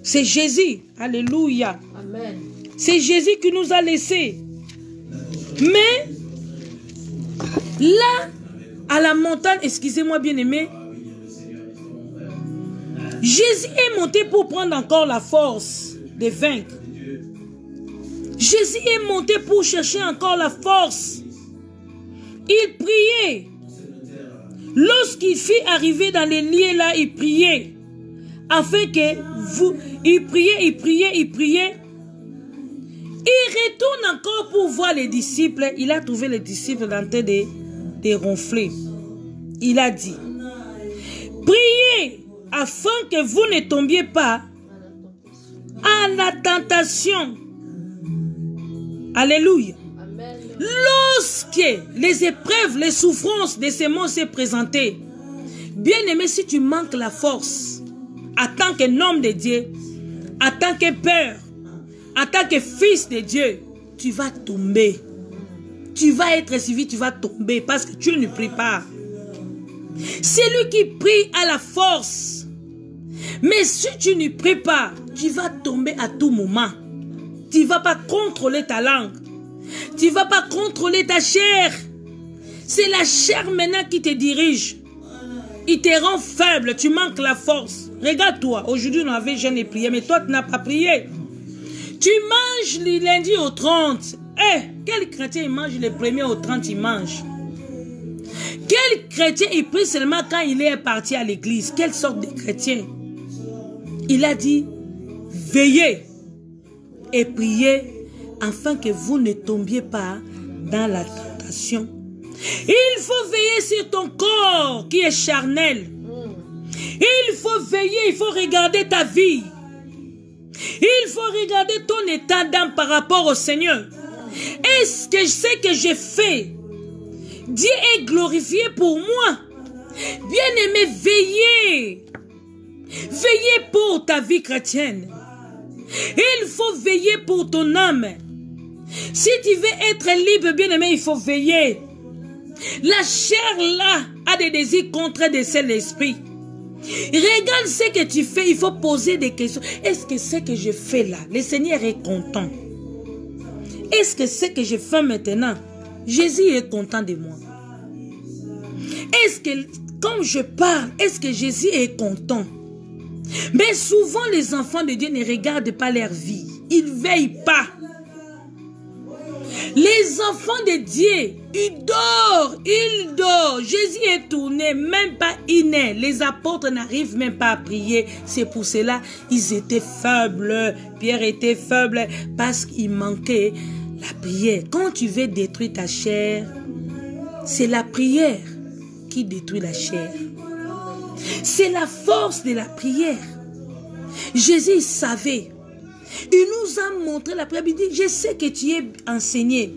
C'est Jésus. Alléluia. Amen. C'est Jésus qui nous a laissés. Mais, là, à la montagne, excusez-moi bien-aimé, Jésus est monté pour prendre encore la force de vaincre. Jésus est monté pour chercher encore la force. Il priait. Lorsqu'il fut arrivé dans les lieux là, il priait. Afin que vous... Il priait. Il retourne encore pour voir les disciples. Il a trouvé les disciples en train de ronfler. Il a dit, priez afin que vous ne tombiez pas à la tentation. Alléluia. Amen. Lorsque les épreuves, les souffrances de ces mots se présentaient, bien aimé, si tu manques la force, en tant qu'homme de Dieu, en tant que père, en tant que fils de Dieu, tu vas tomber. Tu vas être suivi, tu vas tomber parce que tu ne pries pas. Celui qui prie a la force. Mais si tu ne pries pas, tu vas tomber à tout moment. Tu ne vas pas contrôler ta langue. Tu ne vas pas contrôler ta chair. C'est la chair maintenant qui te dirige. Il te rend faible, tu manques la force. Regarde-toi, aujourd'hui on avait jeûné et prié, mais toi tu n'as pas prié. Tu manges le lundi au 30. Quel chrétien il mange le 1er au 30, il mange? Quel chrétien il prie seulement quand il est parti à l'église? Quelle sorte de chrétien? Il a dit, veillez et priez afin que vous ne tombiez pas dans la tentation. Il faut veiller sur ton corps qui est charnel. Il faut veiller, il faut regarder ta vie. Il faut regarder ton état d'âme par rapport au Seigneur. Est-ce que ce que j'ai fait, Dieu est glorifié pour moi? Bien-aimé, veillez. Veillez pour ta vie chrétienne. Il faut veiller pour ton âme. Si tu veux être libre, bien-aimé, il faut veiller. La chair là a des désirs contre de l'esprit. Regarde ce que tu fais, il faut poser des questions. Est-ce que ce que je fais là, le Seigneur est content? Est-ce que ce que je fais maintenant, Jésus est content de moi? Est-ce que quand je parle, est-ce que Jésus est content? Mais souvent les enfants de Dieu ne regardent pas leur vie. Ils ne veillent pas. Les enfants de Dieu, ils dorment. Jésus est tourné, même pas inné. Les apôtres n'arrivent même pas à prier. C'est pour cela ils étaient faibles. Pierre était faible parce qu'il manquait la prière. Quand tu veux détruire ta chair, c'est la prière qui détruit la chair. C'est la force de la prière. Jésus savait. Il nous a montré la prière. Il dit, je sais que tu es enseigné.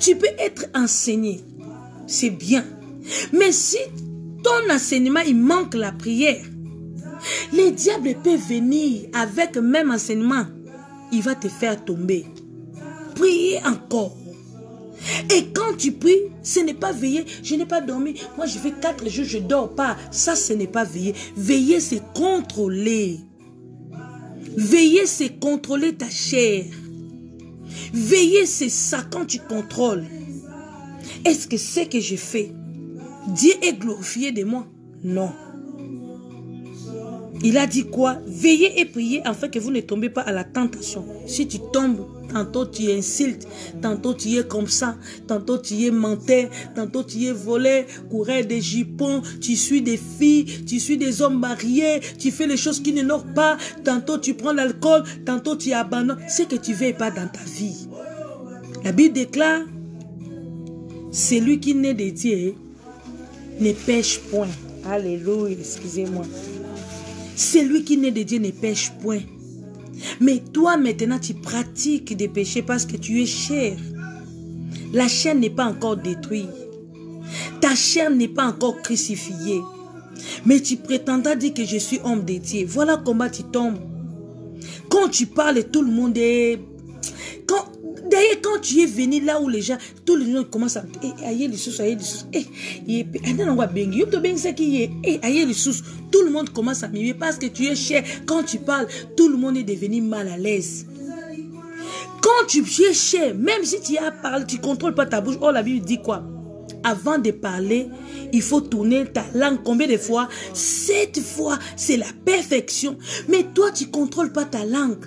Tu peux être enseigné. C'est bien. Mais si ton enseignement, il manque la prière, les diables peuvent venir avec le même enseignement. Il va te faire tomber. Priez encore. Et quand tu pries, ce n'est pas veiller. Je n'ai pas dormi. Moi, je fais 4 jours, je ne dors pas. Ça, ce n'est pas veiller. Veiller, c'est contrôler. Veiller, c'est contrôler ta chair. Veiller, c'est ça quand tu contrôles. Est-ce que c'est que je fais? Dieu est glorifié de moi? Non. Il a dit quoi? Veillez et priez afin que vous ne tombez pas à la tentation. Si tu tombes, tantôt tu insultes, tantôt tu es comme ça, tantôt tu es menteur, tantôt tu es volé, courir des jupons, tu suis des filles, tu suis des hommes mariés, tu fais les choses qui ne n'ont pas, tantôt tu prends l'alcool, tantôt tu abandonnes. C'est que tu ne veilles pas dans ta vie. La Bible déclare, celui qui naît de Dieu ne pêche point. Alléluia, excusez-moi. Celui qui naît de Dieu ne pêche point. Mais toi maintenant tu pratiques des péchés parce que tu es chair. La chair n'est pas encore détruite. Ta chair n'est pas encore crucifiée. Mais tu prétendras dire que je suis homme de Dieu. Voilà comment tu tombes. Quand tu parles, tout le monde est... D'ailleurs, quand tu es venu là où les gens, tout le monde commence à... Tout le monde commence à mimer parce que tu es cher. Quand tu parles, tout le monde est devenu mal à l'aise. Quand tu es cher, même si tu as parlé, tu ne contrôles pas ta bouche. Oh, la Bible dit quoi? Avant de parler, il faut tourner ta langue. Combien de fois? 7 fois. C'est la perfection. Mais toi, tu ne contrôles pas ta langue.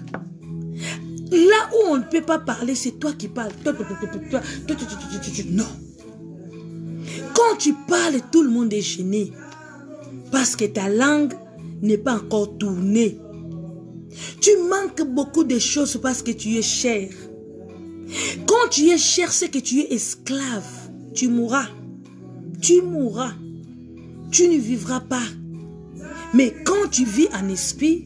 Là où on ne peut pas parler, c'est toi qui parles. Non. Quand tu parles, tout le monde est gêné. Parce que ta langue n'est pas encore tournée. Tu manques beaucoup de choses parce que tu es cher. Quand tu es cher, c'est que tu es esclave. Tu mourras. Tu mourras. Tu ne vivras pas. Mais quand tu vis en esprit,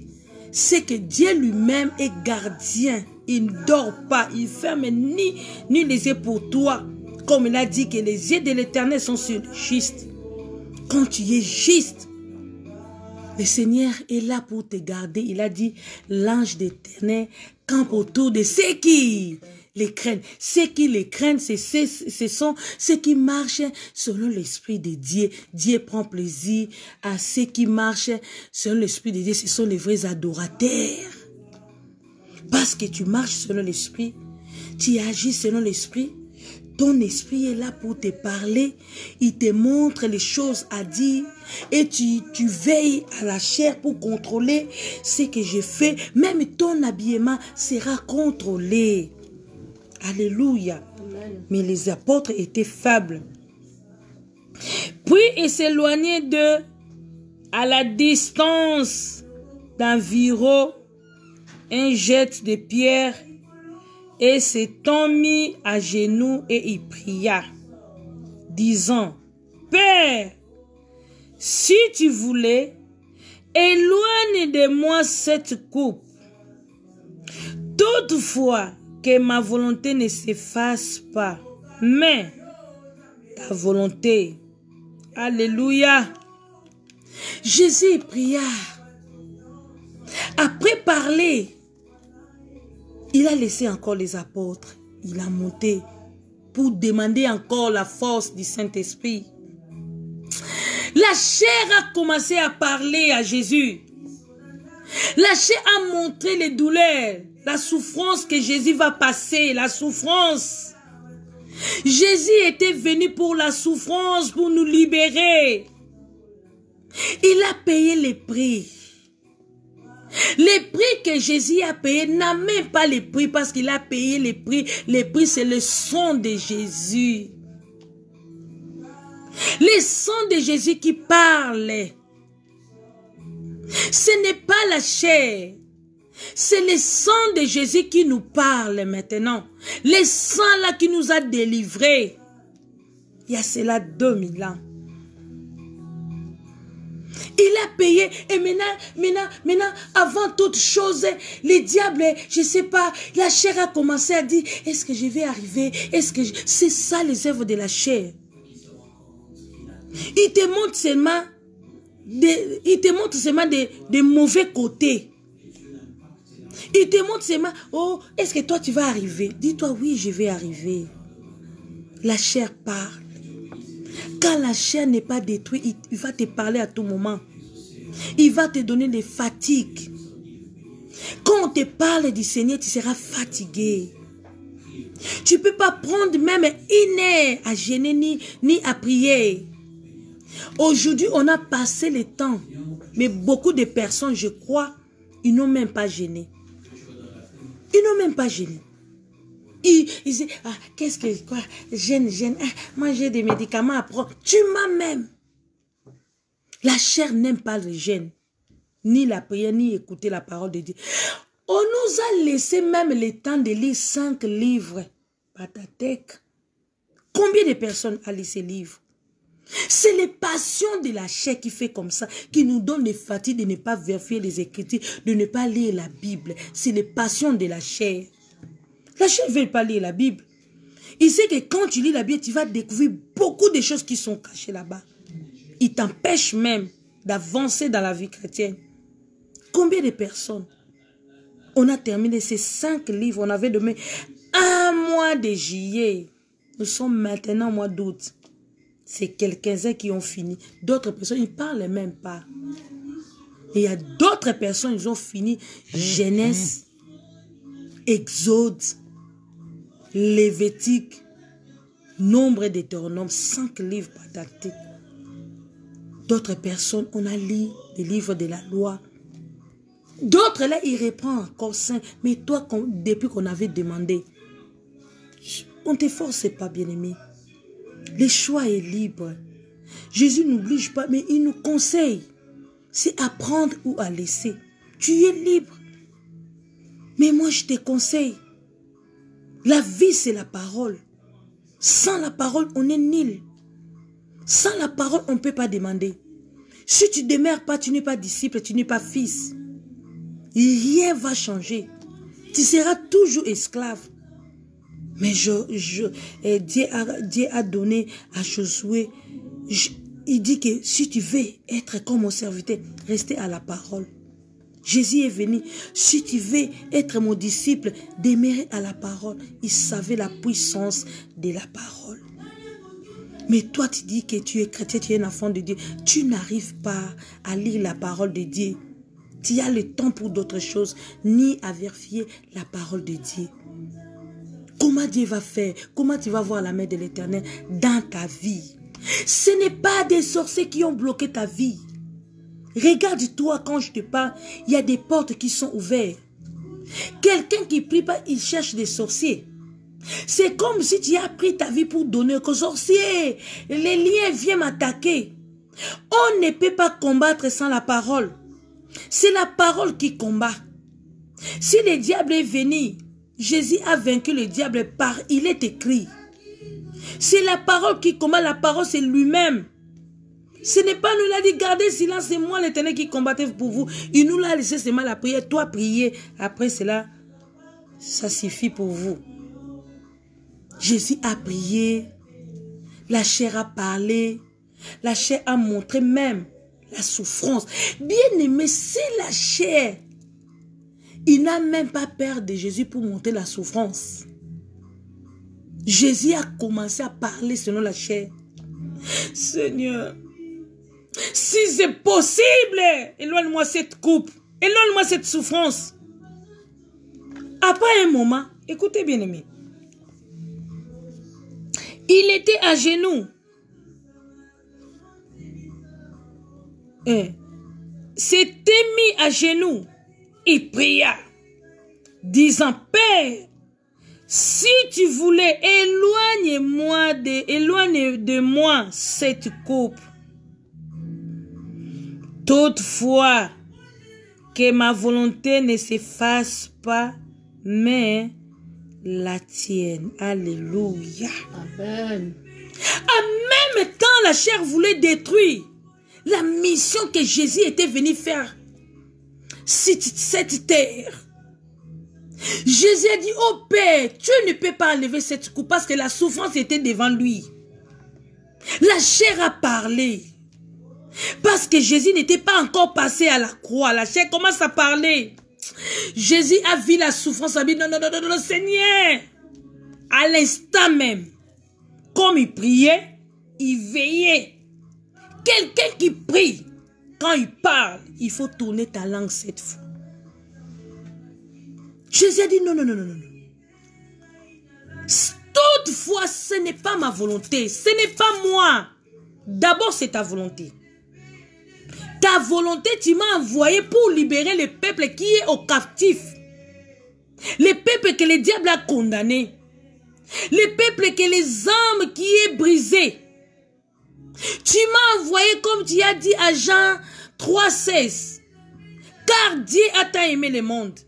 c'est que Dieu lui-même est gardien. Il ne dort pas. Il ferme ni les yeux pour toi. Comme il a dit que les yeux de l'Éternel sont sur le juste. Quand tu es juste, le Seigneur est là pour te garder. Il a dit, l'ange d'Éternel campe autour de ceux qui les craignent. Ceux qui les craignent, ce sont ceux qui marchent selon l'Esprit de Dieu. Dieu prend plaisir à ceux qui marchent selon l'Esprit de Dieu. Ce sont les vrais adorateurs. Parce que tu marches selon l'Esprit, tu agis selon l'Esprit. Ton esprit est là pour te parler. Il te montre les choses à dire. Et tu veilles à la chair pour contrôler ce que je fais. Même ton habillement sera contrôlé. Alléluia. Amen. Mais les apôtres étaient faibles. Puis ils s'éloignaient d'eux à la distance d'environ un jet de pierre. Et s'étant mis à genoux et il pria, disant, Père, si tu voulais, éloigne de moi cette coupe. Toutefois, que ma volonté ne s'efface pas, mais ta volonté. Alléluia. Jésus pria. Après parler, il a laissé encore les apôtres. Il a monté pour demander encore la force du Saint-Esprit. La chair a commencé à parler à Jésus. La chair a montré les douleurs, la souffrance que Jésus va passer, la souffrance. Jésus était venu pour la souffrance, pour nous libérer. Il a payé les prix. Les prix que Jésus a payés n'a même pas les prix parce qu'il a payé les prix. Les prix, c'est le sang de Jésus. Le sang de Jésus qui parle. Ce n'est pas la chair. C'est le sang de Jésus qui nous parle maintenant. Le sang là qui nous a délivrés. Il y a cela 2000 ans. Il a payé et maintenant, avant toute chose, les diables, je ne sais pas, la chair a commencé à dire, est-ce que je vais arriver? C'est ça les œuvres de la chair. Il te montre seulement des mauvais côtés. Il te montre seulement, oh, est-ce que toi tu vas arriver? Dis-toi, oui, je vais arriver. La chair parle. Quand la chair n'est pas détruite, il va te parler à tout moment. Il va te donner des fatigues. Quand on te parle du Seigneur, tu seras fatigué. Tu ne peux pas prendre même une heure à jeûner ni à prier. Aujourd'hui, on a passé le temps. Mais beaucoup de personnes, je crois, ils n'ont même pas jeûné. Ils n'ont même pas jeûné. Ils disent, ah, qu'est-ce que, quoi, jeûne, ah, moi j'ai des médicaments à prendre. Tu m'as même. La chair n'aime pas le jeûne, ni la prière, ni écouter la parole de Dieu. On nous a laissé même le temps de lire 5 livres. Patatec. Combien de personnes a lu ces livres? C'est les passions de la chair qui fait comme ça, qui nous donne les fatigues de ne pas vérifier les Écritures, de ne pas lire la Bible. C'est les passions de la chair. La chair ne veut pas lire la Bible. Il sait que quand tu lis la Bible, tu vas découvrir beaucoup de choses qui sont cachées là-bas. Il t'empêche même d'avancer dans la vie chrétienne. Combien de personnes? On a terminé ces 5 livres. On avait demain un mois de juillet. Nous sommes maintenant au mois d'août. C'est quelques-uns qui ont fini. D'autres personnes, ils ne parlent même pas. Et il y a d'autres personnes, ils ont fini Genèse, Exode, Lévitique, Nombre, Deutéronome, 5 livres adaptés. D'autres personnes, on a lu les livres de la loi. D'autres, là, ils reprennent encore 5. Mais toi, depuis qu'on avait demandé, on ne te force pas, bien-aimé. Le choix est libre. Jésus n'oblige pas, mais il nous conseille. C'est à prendre ou à laisser. Tu es libre. Mais moi, je te conseille. La vie, c'est la parole. Sans la parole, on est nul. Sans la parole, on ne peut pas demander. Si tu ne demeures pas, tu n'es pas disciple, tu n'es pas fils. Rien ne va changer. Tu seras toujours esclave. Mais Dieu a donné à Josué, il dit que si tu veux être comme mon serviteur, restez à la parole. Jésus est venu, si tu veux être mon disciple, demeurer à la parole. Il savait la puissance de la parole. Mais toi, tu dis que tu es chrétien, tu es un enfant de Dieu. Tu n'arrives pas à lire la parole de Dieu. Tu as le temps pour d'autres choses, ni à vérifier la parole de Dieu. Comment Dieu va faire? Comment tu vas voir la main de l'Éternel dans ta vie? Ce n'est pas des sorciers qui ont bloqué ta vie. Regarde-toi quand je te parle, il y a des portes qui sont ouvertes. Quelqu'un qui ne prie pas, il cherche des sorciers. C'est comme si tu as pris ta vie pour donner aux sorciers. Les liens viennent m'attaquer. On ne peut pas combattre sans la parole. C'est la parole qui combat. Si le diable est venu, Jésus a vaincu le diable par, il est écrit. C'est la parole qui combat, la parole c'est lui-même. Ce n'est pas nous, il a dit, gardez silence, c'est moi l'Éternel qui combattait pour vous. Il nous l'a laissé seulement la prière, toi prier. Après cela, ça suffit pour vous. Jésus a prié, la chair a parlé, la chair a montré même la souffrance. Bien aimé, c'est la chair. Il n'a même pas peur de Jésus pour montrer la souffrance. Jésus a commencé à parler selon la chair. Seigneur, si c'est possible, éloigne-moi cette coupe, éloigne-moi cette souffrance. Après un moment, écoutez bien aimé, il était à genoux. S'était mis à genoux. il pria, disant, Père, si tu voulais, éloigne de moi cette coupe. Toutefois, que ma volonté ne s'efface pas, mais la tienne. Alléluia. Amen. En même temps, la chair voulait détruire la mission que Jésus était venu faire. Cette terre. Jésus a dit, oh Père, tu ne peux pas enlever cette coupe parce que la souffrance était devant lui. La chair a parlé. Parce que Jésus n'était pas encore passé à la croix. La chair commence à parler. Jésus a vu la souffrance. Il a dit, non, non, non, non, non, Seigneur. À l'instant même, comme il priait, il veillait. Quelqu'un qui prie, quand il parle, il faut tourner ta langue cette fois. Jésus a dit non, non, non, non, non. Toutefois, ce n'est pas ma volonté, ce n'est pas moi. D'abord, c'est ta volonté. Ta volonté, tu m'as envoyé pour libérer le peuple qui est au captif. Le peuple que le diable a condamné. Le peuple que les âmes qui est brisé. Tu m'as envoyé comme tu as dit à Jean 3,16. Car Dieu a tant aimé le monde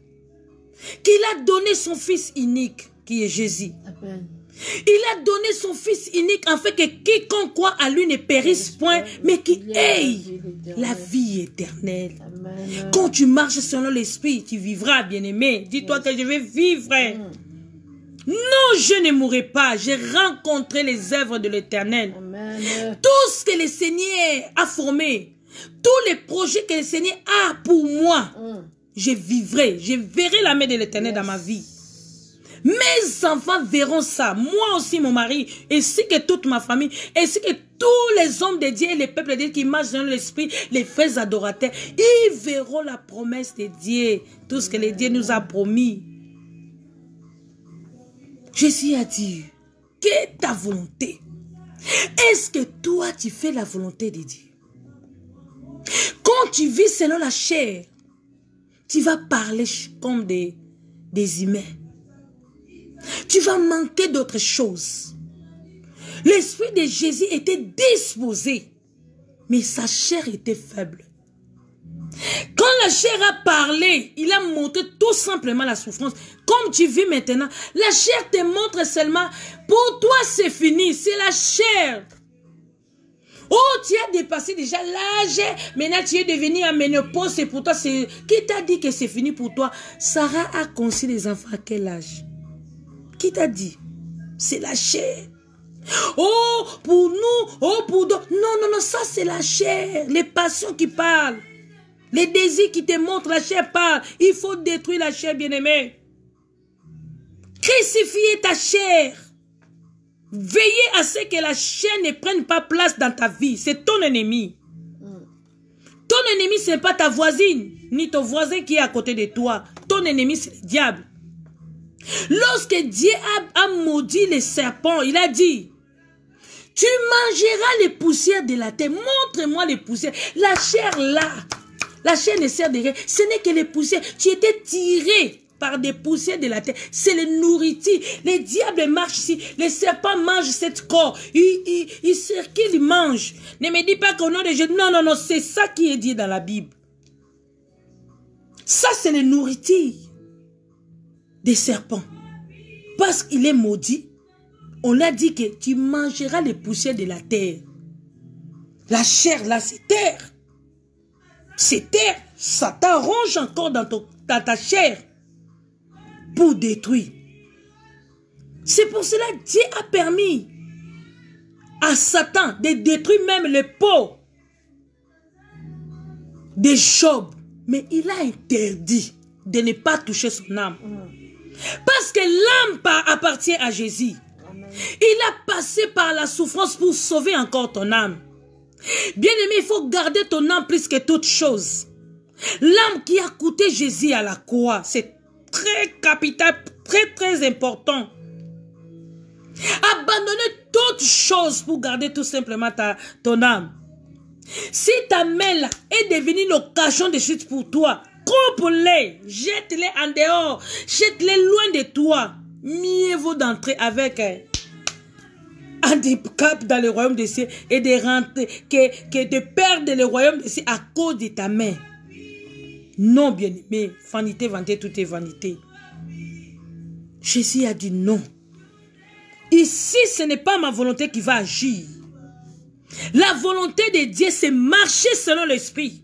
qu'il a donné son fils unique qui est Jésus. Amen. Il a donné son fils unique afin que quiconque croit à lui ne périsse point, mais qu'il ait la vie éternelle. Amen. Quand tu marches selon l'esprit, tu vivras, bien-aimé. Dis-toi que je vais vivre. Non, je ne mourrai pas. J'ai rencontré les œuvres de l'Éternel. Tout ce que le Seigneur a formé, tous les projets que le Seigneur a pour moi, je vivrai. Je verrai la main de l'Éternel dans ma vie. Mes enfants verront ça. Moi aussi, mon mari, ainsi que toute ma famille, ainsi que tous les hommes de Dieu et les peuples de Dieu qui marchent dans l'esprit, les frères adorateurs, ils verront la promesse de Dieu. Tout ce que le Dieu nous a promis. Jésus a dit, quelle est ta volonté? Est-ce que toi, tu fais la volonté de Dieu? Quand tu vis selon la chair, tu vas parler comme des humains. Tu vas manquer d'autres choses. L'esprit de Jésus était disposé, mais sa chair était faible. Quand la chair a parlé, il a montré tout simplement la souffrance. Comme tu vis maintenant, la chair te montre seulement, pour toi c'est fini, c'est la chair. Oh, tu as dépassé déjà l'âge, maintenant tu es devenu en ménopause, c'est pour toi, c'est... Qui t'a dit que c'est fini pour toi? Sarah a conçu des enfants à quel âge? Qui t'a dit? C'est la chair. Oh, pour nous, oh, pour d'autres. Non, non, non, ça c'est la chair, les passions qui parlent. Les désirs qui te montrent, la chair parle. Il faut détruire la chair, bien-aimé. Crucifier ta chair. Veillez à ce que la chair ne prenne pas place dans ta vie. C'est ton ennemi. Ton ennemi, ce n'est pas ta voisine, ni ton voisin qui est à côté de toi. Ton ennemi, c'est le diable. Lorsque Dieu a maudit les serpents, il a dit, tu mangeras les poussières de la terre. Montre-moi les poussières. La chair là. La chair ne sert de rien. Ce n'est que les poussières. Tu étais tiré par des poussières de la terre. C'est le nourriture. Les diables marchent ici. Les serpents mangent cette corps. Ils circulent, ils mangent. Ne me dis pas qu'au nom de Jésus. Non, non, non. C'est ça qui est dit dans la Bible. Ça, c'est le nourriture des serpents. Parce qu'il est maudit, on a dit que tu mangeras les poussières de la terre. La chair, là, c'est terre. C'est terre. Satan ronge encore dans ta chair pour détruire. C'est pour cela que Dieu a permis à Satan de détruire même le pot de Job. Mais il a interdit de ne pas toucher son âme. Parce que l'âme appartient à Jésus. Il a passé par la souffrance pour sauver encore ton âme. Bien-aimé, il faut garder ton âme plus que toute chose. L'âme qui a coûté Jésus à la croix, c'est très capital, très très important. Abandonner toute chose pour garder tout simplement ton âme. Si ta main là est devenue l'occasion de chute pour toi, coupe-les, jette-les en dehors, jette-les loin de toi. Mieux vaut d'entrer avec un handicap dans le royaume des cieux et de rentrer, que de perdre le royaume des cieux à cause de ta main. Non, bien-aimé, vanité, vanité, tout est vanité. Jésus a dit non. Ici, ce n'est pas ma volonté qui va agir. La volonté de Dieu, c'est marcher selon l'esprit.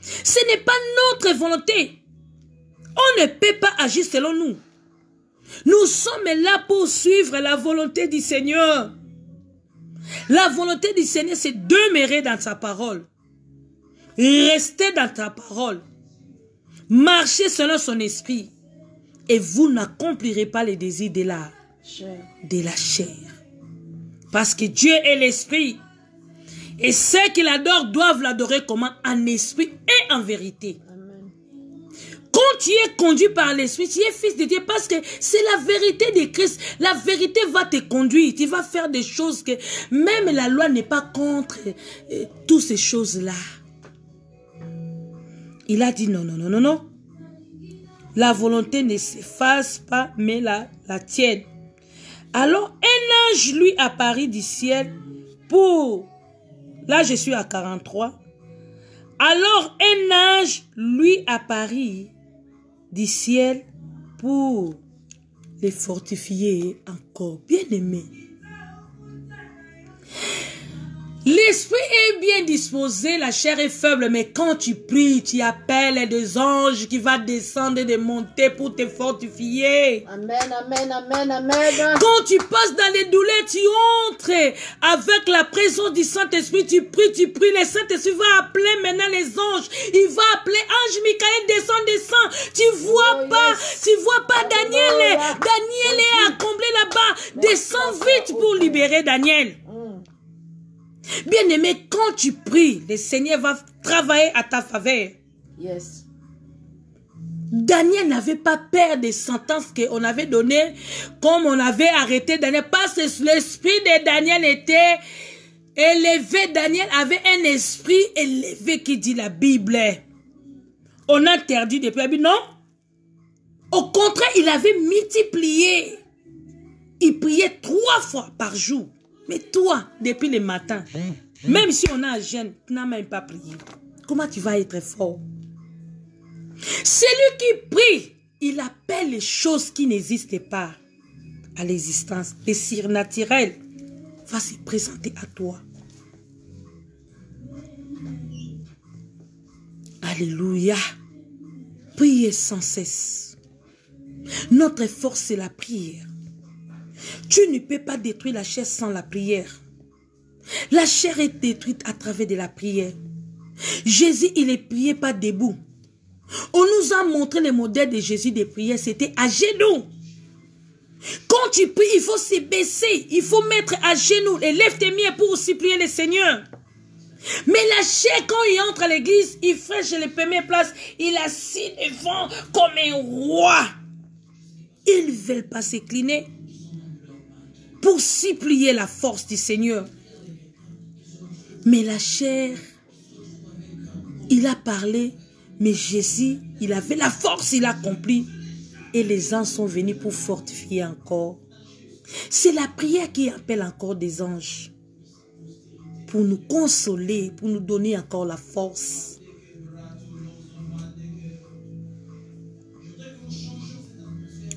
Ce n'est pas notre volonté. On ne peut pas agir selon nous. Nous sommes là pour suivre la volonté du Seigneur. La volonté du Seigneur, c'est demeurer dans sa parole. Rester dans ta parole. Marcher selon son esprit. Et vous n'accomplirez pas les désirs de la chair. Parce que Dieu est l'esprit. Et ceux qui l'adorent doivent l'adorer comment? En esprit et en vérité. Amen. Quand tu es conduit par l'esprit, tu es fils de Dieu parce que c'est la vérité de Christ. La vérité va te conduire. Tu vas faire des choses que même la loi n'est pas contre toutes ces choses-là. Il a dit non, non, non, non, non. La volonté ne s'efface pas, mais la tienne. Alors un ange lui apparut du ciel pour... Là, je suis à 43. Alors un ange lui apparut du ciel pour les fortifier encore. Bien aimé. L'esprit est bien disposé, la chair est faible, mais quand tu pries, tu appelles des anges qui vont descendre et de monter pour te fortifier. Amen, amen, amen, amen. Quand tu passes dans les douleurs, tu entres avec la présence du Saint-Esprit, tu pries, le Saint-Esprit va appeler maintenant les anges. Il va appeler ange Michael, descend. Tu vois pas Daniel. Daniel est accompli là-bas. Descends vite pour libérer Daniel. Bien-aimé, quand tu pries, le Seigneur va travailler à ta faveur. Yes. Daniel n'avait pas peur des sentences qu'on avait données, comme on avait arrêté Daniel, parce que l'esprit de Daniel était élevé. Daniel avait un esprit élevé qui dit la Bible. On a interdit depuis la Bible, non? Au contraire, il avait multiplié. Il priait 3 fois par jour. Mais toi, depuis le matin, même si on a un jeûne, tu n'as même pas prié. Comment tu vas être fort? Celui qui prie, il appelle les choses qui n'existent pas à l'existence. Le surnaturel va se présenter à toi. Alléluia. Priez sans cesse. Notre force, c'est la prière. Tu ne peux pas détruire la chair sans la prière. La chair est détruite à travers de la prière. Jésus, il ne priait pas debout. On nous a montré le modèle de Jésus de prière, c'était à genoux. Quand tu pries, il faut se baisser, il faut mettre à genoux et lève tes mains pour aussi prier le Seigneur. Mais la chair, quand il entre à l'église, il fraîche les premières places, il est assis devant comme un roi. Ils ne veulent pas s'incliner pour supplier la force du Seigneur. Mais la chair, il a parlé, mais Jésus, il avait la force, il a accompli. Et les anges sont venus pour fortifier encore. C'est la prière qui appelle encore des anges. Pour nous consoler, pour nous donner encore la force.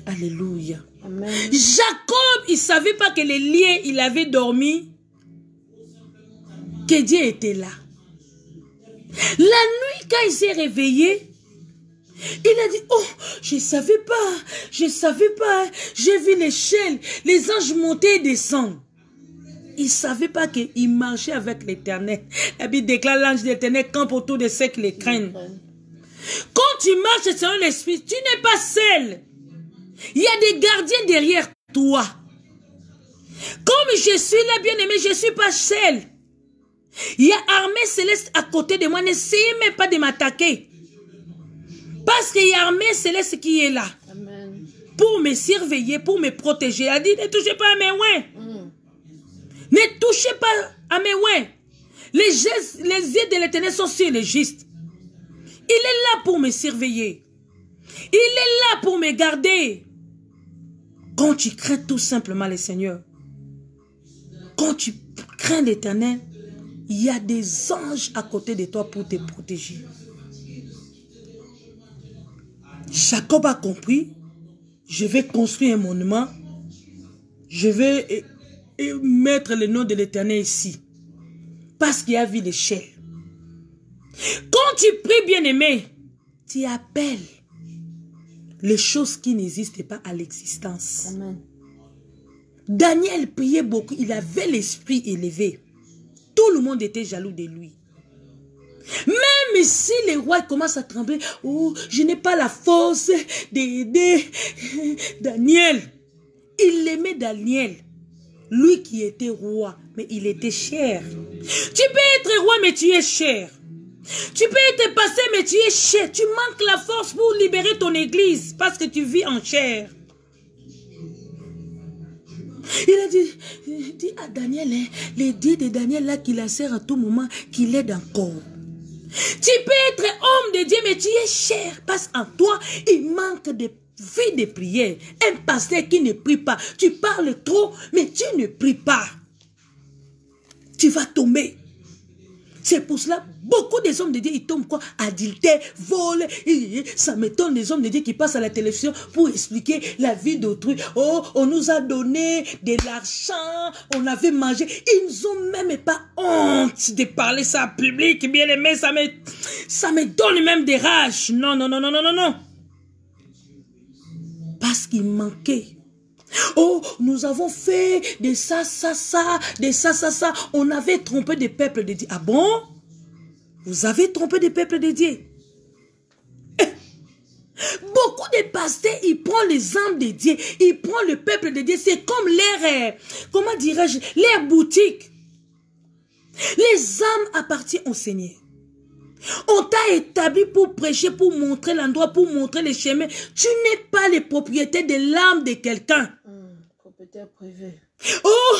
Alléluia. Amen. Jacob, il ne savait pas que les liens, il avait dormi, que Dieu était là. La nuit, quand il s'est réveillé, il a dit, oh, je ne savais pas, j'ai vu l'échelle, les anges monter et descendre. Il ne savait pas qu'il marchait avec l'Éternel. Et puis il déclare, l'ange de l'Éternel campe autour de ceux qui les craignent. Quand tu marches selon l'Esprit, tu n'es pas seul. Il y a des gardiens derrière toi. Comme je suis là, bien-aimé, je ne suis pas seul. Il y a armée céleste à côté de moi. N'essayez même pas de m'attaquer. Parce qu'il y a armée céleste qui est là. Amen. Pour me surveiller, pour me protéger. Elle a dit, ne touchez pas à mes ouins. Ne touchez pas à mes ouins. Les yeux de l'Éternel sont sur les justes. Il est là pour me surveiller. Il est là pour me garder. Quand tu crains tout simplement le Seigneur, quand tu crains l'Éternel, il y a des anges à côté de toi pour te protéger. Jacob a compris, je vais construire un monument, je vais mettre le nom de l'Éternel ici, parce qu'il a vu l'échelle. Quand tu pries, bien-aimé, tu appelles les choses qui n'existent pas à l'existence. Amen. Daniel priait beaucoup, il avait l'esprit élevé. Tout le monde était jaloux de lui. Même si les rois commencent à trembler, oh, je n'ai pas la force d'aider Daniel. Il aimait Daniel. Lui qui était roi, mais il était cher. Tu peux être roi, mais tu es cher. Tu peux être passé, mais tu es cher. Tu manques la force pour libérer ton église parce que tu vis en chair. Il a dit à Daniel, hein, les dits de Daniel là qui la sert à tout moment, qu'il aide encore. Tu peux être homme de Dieu, mais tu es cher parce qu'en toi, il manque de vie de prière. Un pasteur qui ne prie pas. Tu parles trop, mais tu ne pries pas. Tu vas tomber. C'est pour cela, beaucoup des hommes de Dieu, ils tombent quoi? Adultère, vol. Ça m'étonne les hommes de Dieu qui passent à la télévision pour expliquer la vie d'autrui. Oh, on nous a donné de l'argent, on avait mangé. Ils n'ont même pas honte de parler ça en public. Bien aimé, ça me donne même des rages. Non, non, non, non, non, non, non. Parce qu'il manquait. Oh, nous avons fait de ça, ça, ça, de ça, ça, ça. On avait trompé des peuples de Dieu. Ah bon? Vous avez trompé des peuples de Dieu? Beaucoup de pasteurs, ils prennent les âmes de Dieu, ils prennent le peuple de Dieu. C'est comme leur, comment dirais-je, leur boutique. Les âmes appartiennent au Seigneur. On t'a établi pour prêcher, pour montrer l'endroit, pour montrer les chemins. Tu n'es pas le propriétaire de l'âme de quelqu'un. Propriétaire privé. Oh,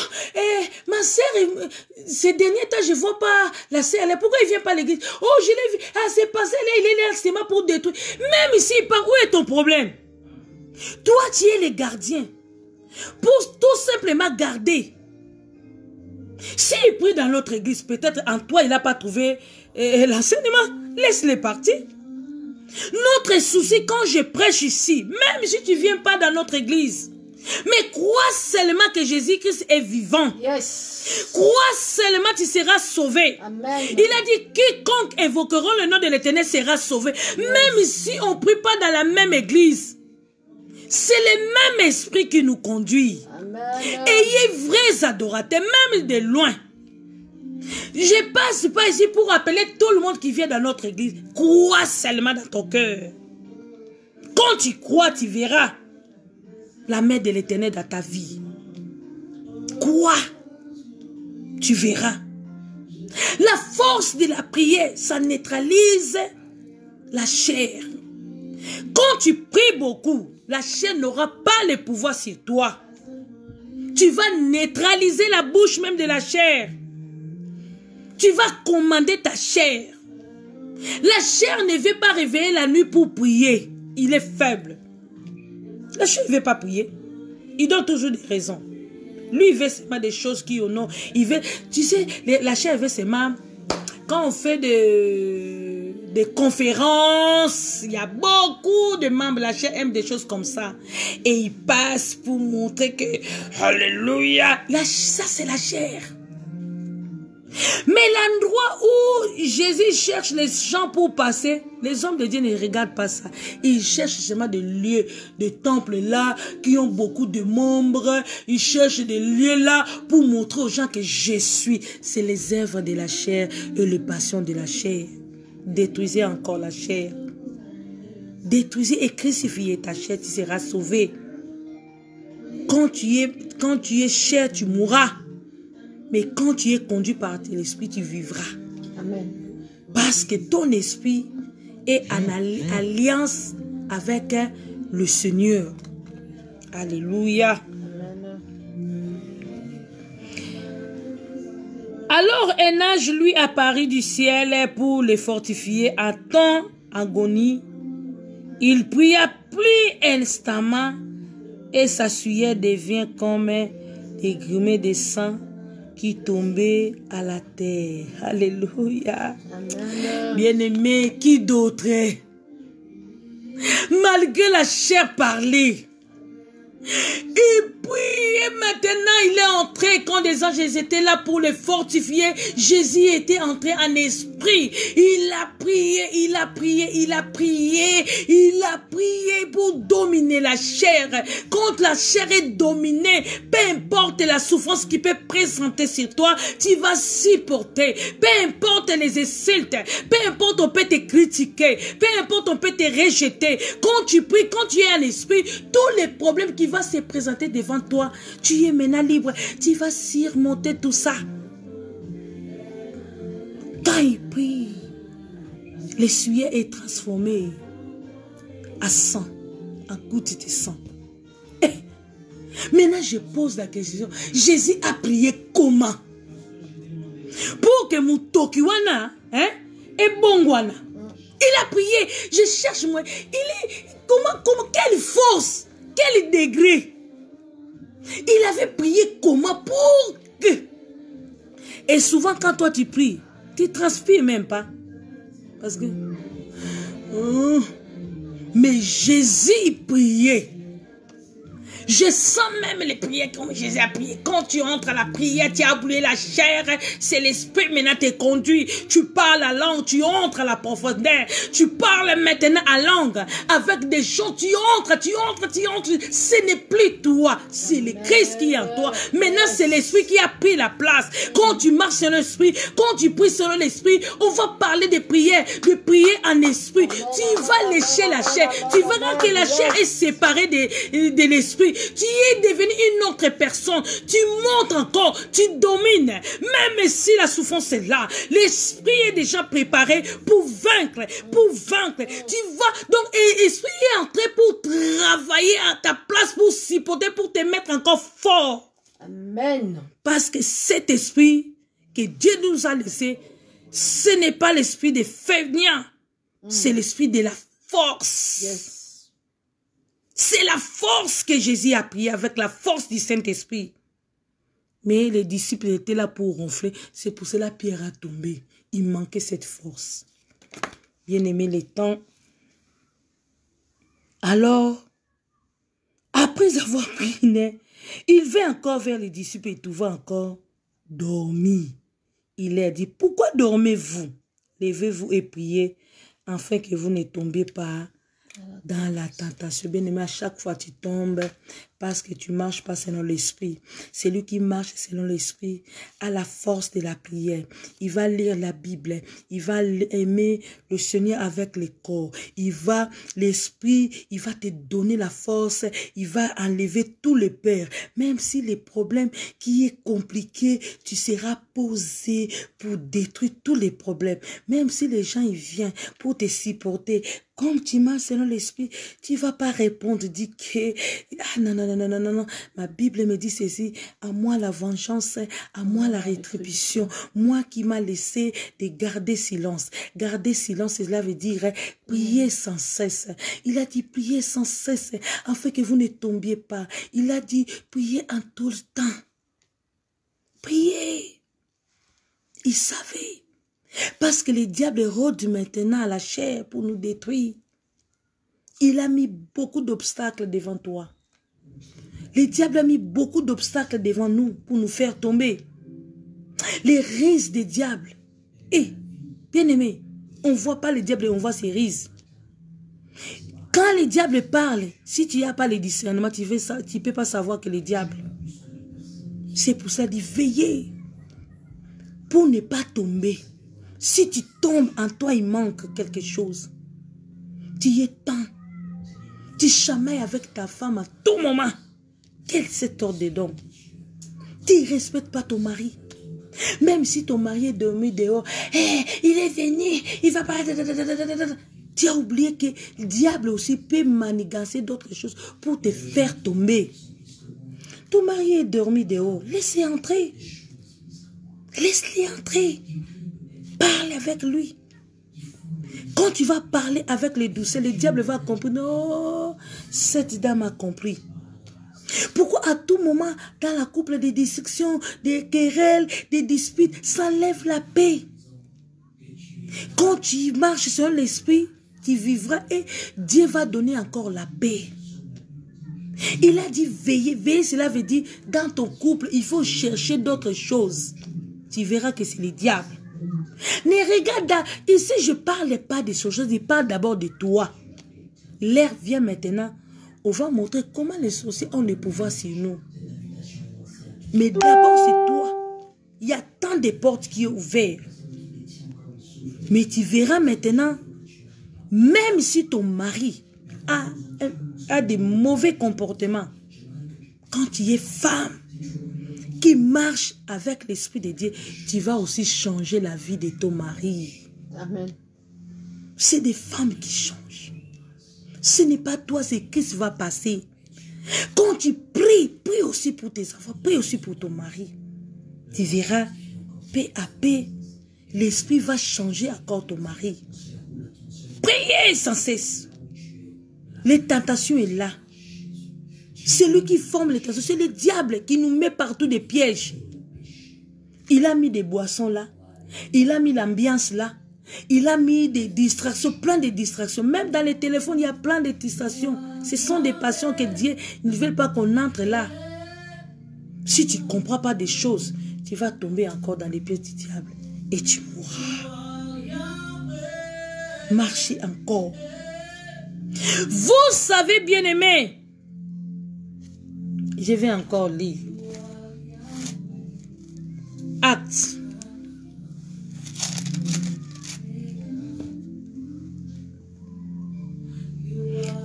ma sœur, ces derniers temps, je ne vois pas la sœur. Pourquoi il ne vient pas à l'église? Oh, je l'ai vu. Ah, c'est passé là, il est là seulement pour détruire. Même ici, où est ton problème? Toi, tu es le gardien. Pour tout simplement garder. S'il prie dans l'autre église, peut-être en toi, il n'a pas trouvé l'enseignement. Laisse-les partir. Notre souci, quand je prêche ici, même si tu ne viens pas dans notre église, mais crois seulement que Jésus-Christ est vivant. Yes. Crois seulement, tu seras sauvé. Amen. Il a dit, quiconque invoqueront le nom de l'Éternel sera sauvé. Yes. Même si on ne prie pas dans la même église, c'est le même esprit qui nous conduit. Amen. Ayez vrais adorateurs, même de loin. Je passe pas ici pour appeler tout le monde qui vient dans notre église. Crois seulement dans ton cœur. Quand tu crois, tu verras la main de l'Éternel dans ta vie. Crois, tu verras. La force de la prière, ça neutralise la chair. Quand tu pries beaucoup, la chair n'aura pas le pouvoir sur toi. Tu vas neutraliser la bouche même de la chair. Tu vas commander ta chair. La chair ne veut pas réveiller la nuit pour prier. Il est faible. La chair ne veut pas prier. Il donne toujours des raisons. Lui, il veut seulement des choses qui au nom. Il veut, tu sais, la chair veut seulement. Quand on fait des conférences, il y a beaucoup de membres. La chair aime des choses comme ça. Et il passe pour montrer que, alléluia, ça c'est la chair. Mais l'endroit où Jésus cherche les gens pour passer, les hommes de Dieu ne regardent pas ça. Ils cherchent seulement des lieux, des temples là, qui ont beaucoup de membres. Ils cherchent des lieux là pour montrer aux gens que je suis. C'est les œuvres de la chair et les passions de la chair. Détruisez encore la chair. Détruisez et crucifiez ta chair, tu seras sauvé. Quand tu es chair, tu mourras. Mais quand tu es conduit par l'esprit, tu vivras. Amen. Parce que ton esprit est en alliance avec le Seigneur. Alléluia. Amen. Alors un ange lui apparut du ciel pour les fortifier. agonie, il pria plus instamment et sa sueur devient comme des grumets de sang qui tombaient à la terre. Alléluia. Bien-aimé, qui d'autre? Malgré la chair parlée, il priait maintenant, il est entré quand les anges étaient là pour le fortifier. Jésus était entré en esprit. Il a prié, il a prié, il a prié, il a prié pour dominer la chair. Quand la chair est dominée, peu importe la souffrance qui peut présenter sur toi, tu vas supporter. Peu importe les insultes, peu importe on peut te critiquer, peu importe on peut te rejeter. Quand tu pries, quand tu es en esprit, tous les problèmes qui vont se présenter devant toi, tu es maintenant libre. Tu vas surmonter tout ça. Quand il prie, le sueur est transformé à sang, en goutte de sang. Et maintenant, je pose la question. Jésus a prié comment? Pour que Mutokiwana, et Bongwana. Il a prié. Je cherche moi. Il est comment quelle force? Quel degré? Il avait prié comment pour que... Et souvent quand toi tu pries, tu transpires même pas. Parce que... mais Jésus priait. Je sens même les prières comme Jésus a prié. Quand tu entres à la prière, tu as oublié la chair. C'est l'esprit maintenant te conduit. Tu parles la langue, tu entres à la profondeur. Tu parles maintenant à langue. Avec des gens, tu entres. Ce n'est plus toi. C'est le Christ qui est en toi. Maintenant, c'est l'esprit qui a pris la place. Quand tu marches selon l'esprit, quand tu pries selon l'esprit, on va parler de prière en esprit. Tu vas lécher la chair. Tu verras que la chair est séparée de l'esprit. Tu es devenu une autre personne. Tu montes encore. Tu domines. Même si la souffrance est là, l'esprit est déjà préparé pour vaincre. Tu vas donc, l'esprit est entré pour travailler à ta place, pour supporter, pour te mettre encore fort. Amen. Parce que cet esprit que Dieu nous a laissé, ce n'est pas l'esprit de fainéant. C'est l'esprit de la force. Yes. C'est la force que Jésus a prié avec la force du Saint-Esprit. Mais les disciples étaient là pour ronfler. C'est pour cela que Pierre a tombé. Il manquait cette force. Bien-aimé, les temps. Alors, après avoir prié, il vint encore vers les disciples et trouva encore dormi. Il leur dit, pourquoi dormez-vous? Levez-vous et priez, afin que vous ne tombiez pas dans la tentation. Bien aimé, à chaque fois tu tombes parce que tu marches pas selon l'esprit. Celui qui marche selon l'esprit a la force de la prière. Il va lire la Bible. Il va aimer le Seigneur avec le corps. L'esprit, il va te donner la force. Il va enlever tous les peurs. Même si les problèmes qui est compliqué, tu seras posé pour détruire tous les problèmes. Même si les gens ils viennent pour te supporter, comme tu marches selon l'esprit, tu ne vas pas répondre, dire que, ah non, ma Bible me dit ceci, à moi la vengeance, à moi la rétribution, moi qui m'a laissé de garder silence. Garder silence, cela veut dire prier sans cesse. Il a dit prier sans cesse, afin que vous ne tombiez pas. Il a dit prier en tout le temps. Prier. Il savait. Parce que le diable rôde maintenant à la chair pour nous détruire. Il a mis beaucoup d'obstacles devant toi. Le diable a mis beaucoup d'obstacles devant nous pour nous faire tomber. Les rises des diables. Et, bien aimé, on ne voit pas le diable et on voit ses rises. Quand le diable parle, si tu n'as pas le discernement, tu ne peux pas savoir que le diable. C'est pour ça qu'il dit veillez pour ne pas tomber. Si tu tombes, en toi, il manque quelque chose. Tu y es temps. Tu chamailles avec ta femme à tout moment. Quel c'est ton dedans? Tu ne respectes pas ton mari. Même si ton mari est dormi dehors, il est venu, il va pas... Tu as oublié que le diable aussi peut manigancer d'autres choses pour te faire tomber. Ton mari est dormi dehors, laisse-le entrer. Laisse-le entrer. Parle avec lui. Quand tu vas parler avec les douceurs, le diable va comprendre. Oh, cette dame a compris. Pourquoi à tout moment, dans la couple, des discussions, des querelles, des disputes, ça lève la paix. Quand tu marches sur l'esprit, tu vivras et Dieu va donner encore la paix. Il a dit veiller, veiller, cela veut dire dans ton couple, il faut chercher d'autres choses. Tu verras que c'est le diable. Mais regarde, ici je ne parle pas de ces choses, je parle d'abord de toi. L'air vient maintenant, on va montrer comment les sorciers ont le pouvoir sur nous. Mais d'abord c'est toi. Il y a tant de portes qui sont ouvertes. Mais tu verras maintenant, même si ton mari a des mauvais comportements, quand tu es femme qui marche avec l'Esprit de Dieu, tu vas aussi changer la vie de ton mari. Amen. C'est des femmes qui changent. Ce n'est pas toi, c'est Christ qui va passer. Quand tu pries, prie aussi pour tes enfants, prie aussi pour ton mari. Tu verras, paix à paix, l'Esprit va changer encore ton mari. Priez sans cesse. Les tentations sont là. C'est lui qui forme les tentations. C'est le diable qui nous met partout des pièges. Il a mis des boissons là. Il a mis l'ambiance là. Il a mis des distractions, plein de distractions. Même dans les téléphones, il y a plein de distractions. Ce sont des passions que Dieu ne veut pas qu'on entre là. Si tu ne comprends pas des choses, tu vas tomber encore dans les pièges du diable. Et tu mourras. Marchez encore. Vous savez, bien-aimés, je vais encore lire. Actes.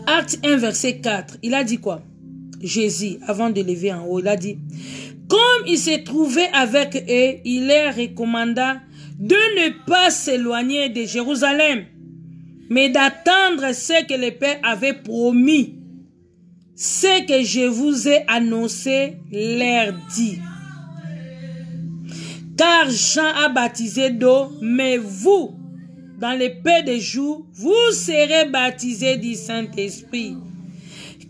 Acte 1, verset 4. Il a dit quoi? Jésus, avant de lever en haut, il a dit, comme il s'est trouvé avec eux, il leur recommanda de ne pas s'éloigner de Jérusalem, mais d'attendre ce que le Père avait promis. Ce que je vous ai annoncé, leur dit. Car Jean a baptisé d'eau, mais vous, dans les peu de jours, vous serez baptisés du Saint-Esprit.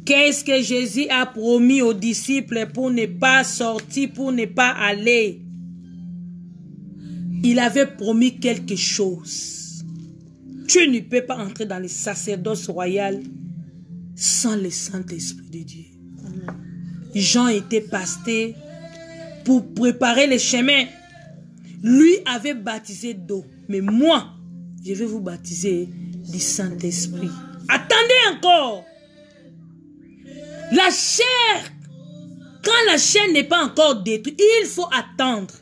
Qu'est-ce que Jésus a promis aux disciples pour ne pas sortir, pour ne pas aller? Il avait promis quelque chose. Tu ne peux pas entrer dans le sacerdoce royal sans le Saint-Esprit de Dieu. Amen. Jean était pasteur pour préparer le chemin. Lui avait baptisé d'eau. Mais moi, je vais vous baptiser du Saint-Esprit. Attendez encore. La chair, quand la chair n'est pas encore détruite, il faut attendre.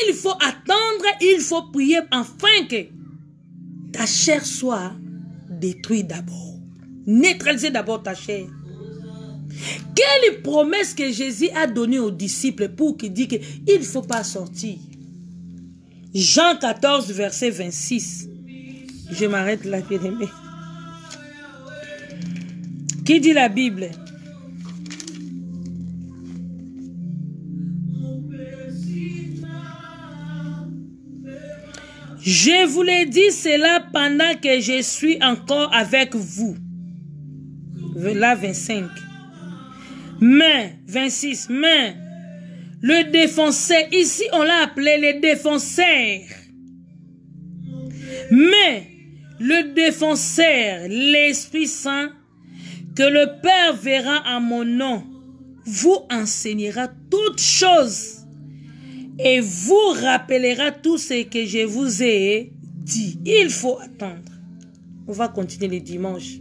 Il faut attendre, il faut prier afin que ta chair soit détruite d'abord. Neutraliser d'abord ta chair. Quelle promesse que Jésus a donnée aux disciples pour qu'il dise qu'il ne faut pas sortir? Jean 14, verset 26. Je m'arrête là, bien-aimé. Qui dit la Bible? Je vous l'ai dit cela pendant que je suis encore avec vous. Là, 25. Mais, 26, mais, le défenseur, ici on l'a appelé le défenseur. Mais, le défenseur, l'Esprit Saint, que le Père verra en mon nom, vous enseignera toutes choses et vous rappellera tout ce que je vous ai dit. Il faut attendre. On va continuer le dimanche.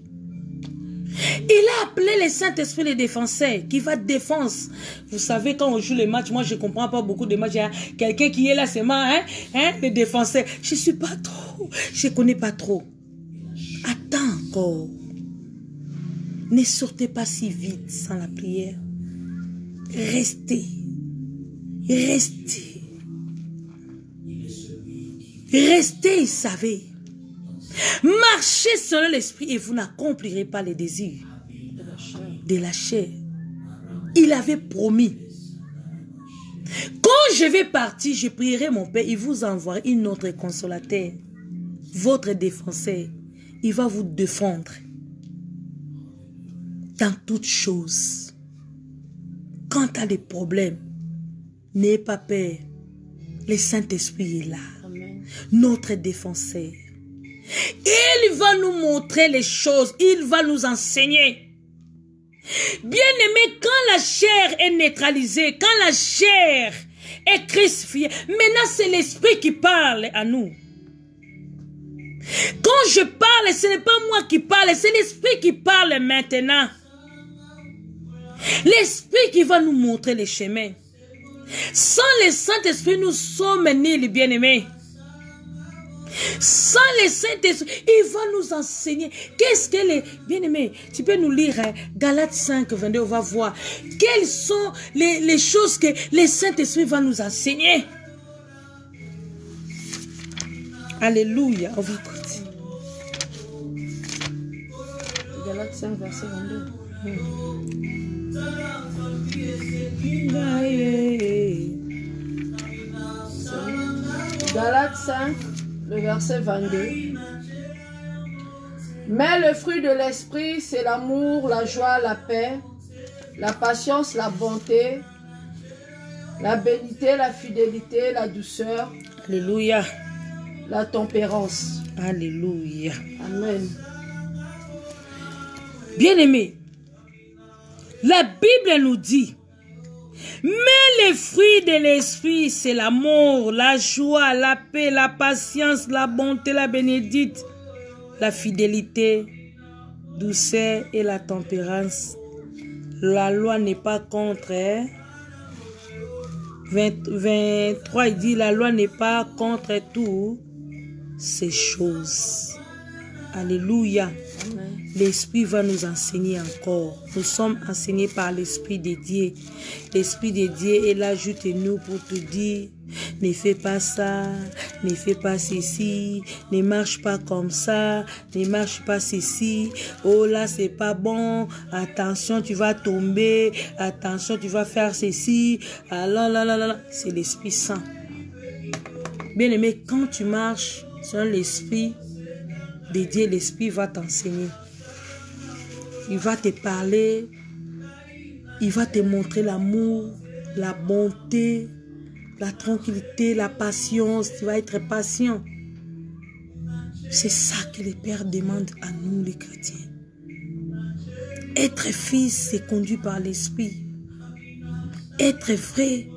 Il a appelé le Saint-Esprit le défenseur qui va défendre. Vous savez, quand on joue les matchs, moi je ne comprends pas beaucoup de matchs. Il y a quelqu'un qui est là, c'est moi, le défenseur. Je ne suis pas trop, je ne connais pas trop. Attends encore. Ne sortez pas si vite sans la prière. Restez. Restez. Restez, savez. Marchez selon l'esprit et vous n'accomplirez pas les désirs de la chair. Il avait promis. Quand je vais partir, je prierai mon Père, il vous envoie une autre consolateur. votre défenseur. Il va vous défendre dans toutes choses. Quand tu as des problèmes, n'ayez pas peur. Le Saint-Esprit est là. Amen. Notre défenseur. Il va nous montrer les choses. Il va nous enseigner. Bien-aimé, quand la chair est neutralisée, quand la chair est crucifiée, maintenant c'est l'Esprit qui parle à nous. Quand je parle, ce n'est pas moi qui parle, c'est l'Esprit qui parle maintenant. L'Esprit qui va nous montrer les chemins. Sans le Saint-Esprit, nous sommes nuls, bien-aimés. Sans le Saint-Esprit, il va nous enseigner. Qu'est-ce que les... Bien-aimés, tu peux nous lire Galates 5, 22, on va voir. Quelles sont les choses que le Saint-Esprit va nous enseigner. Alléluia, on va continuer. Galates 5, verset 22. Galates 5, le verset 22. Mais le fruit de l'esprit, c'est l'amour, la joie, la paix, la patience, la bonté, la bénité, la fidélité, la douceur. Alléluia. La tempérance. Alléluia. Amen. Bien-aimés, la Bible nous dit, mais les fruits de l'esprit, c'est l'amour, la joie, la paix, la patience, la bonté, la bénédicte, la fidélité, douceur et la tempérance. La loi n'est pas contre. 23, il dit, la loi n'est pas contre tout ces choses. Alléluia. L'Esprit va nous enseigner encore. Nous sommes enseignés par l'Esprit de Dieu. L'Esprit de Dieu est là, ajoute-nous pour te dire, ne fais pas ça, ne fais pas ceci, ne marche pas comme ça, ne marche pas ceci. Oh là, c'est pas bon. Attention, tu vas tomber. Attention, tu vas faire ceci. Ah là là là là. C'est l'Esprit Saint. Bien aimé, quand tu marches sur l'Esprit de Dieu, l'Esprit va t'enseigner. Il va te parler, il va te montrer l'amour, la bonté, la tranquillité, la patience. Tu vas être patient. C'est ça que le Père demande à nous les chrétiens. Être fils, c'est conduit par l'Esprit. Être vrai,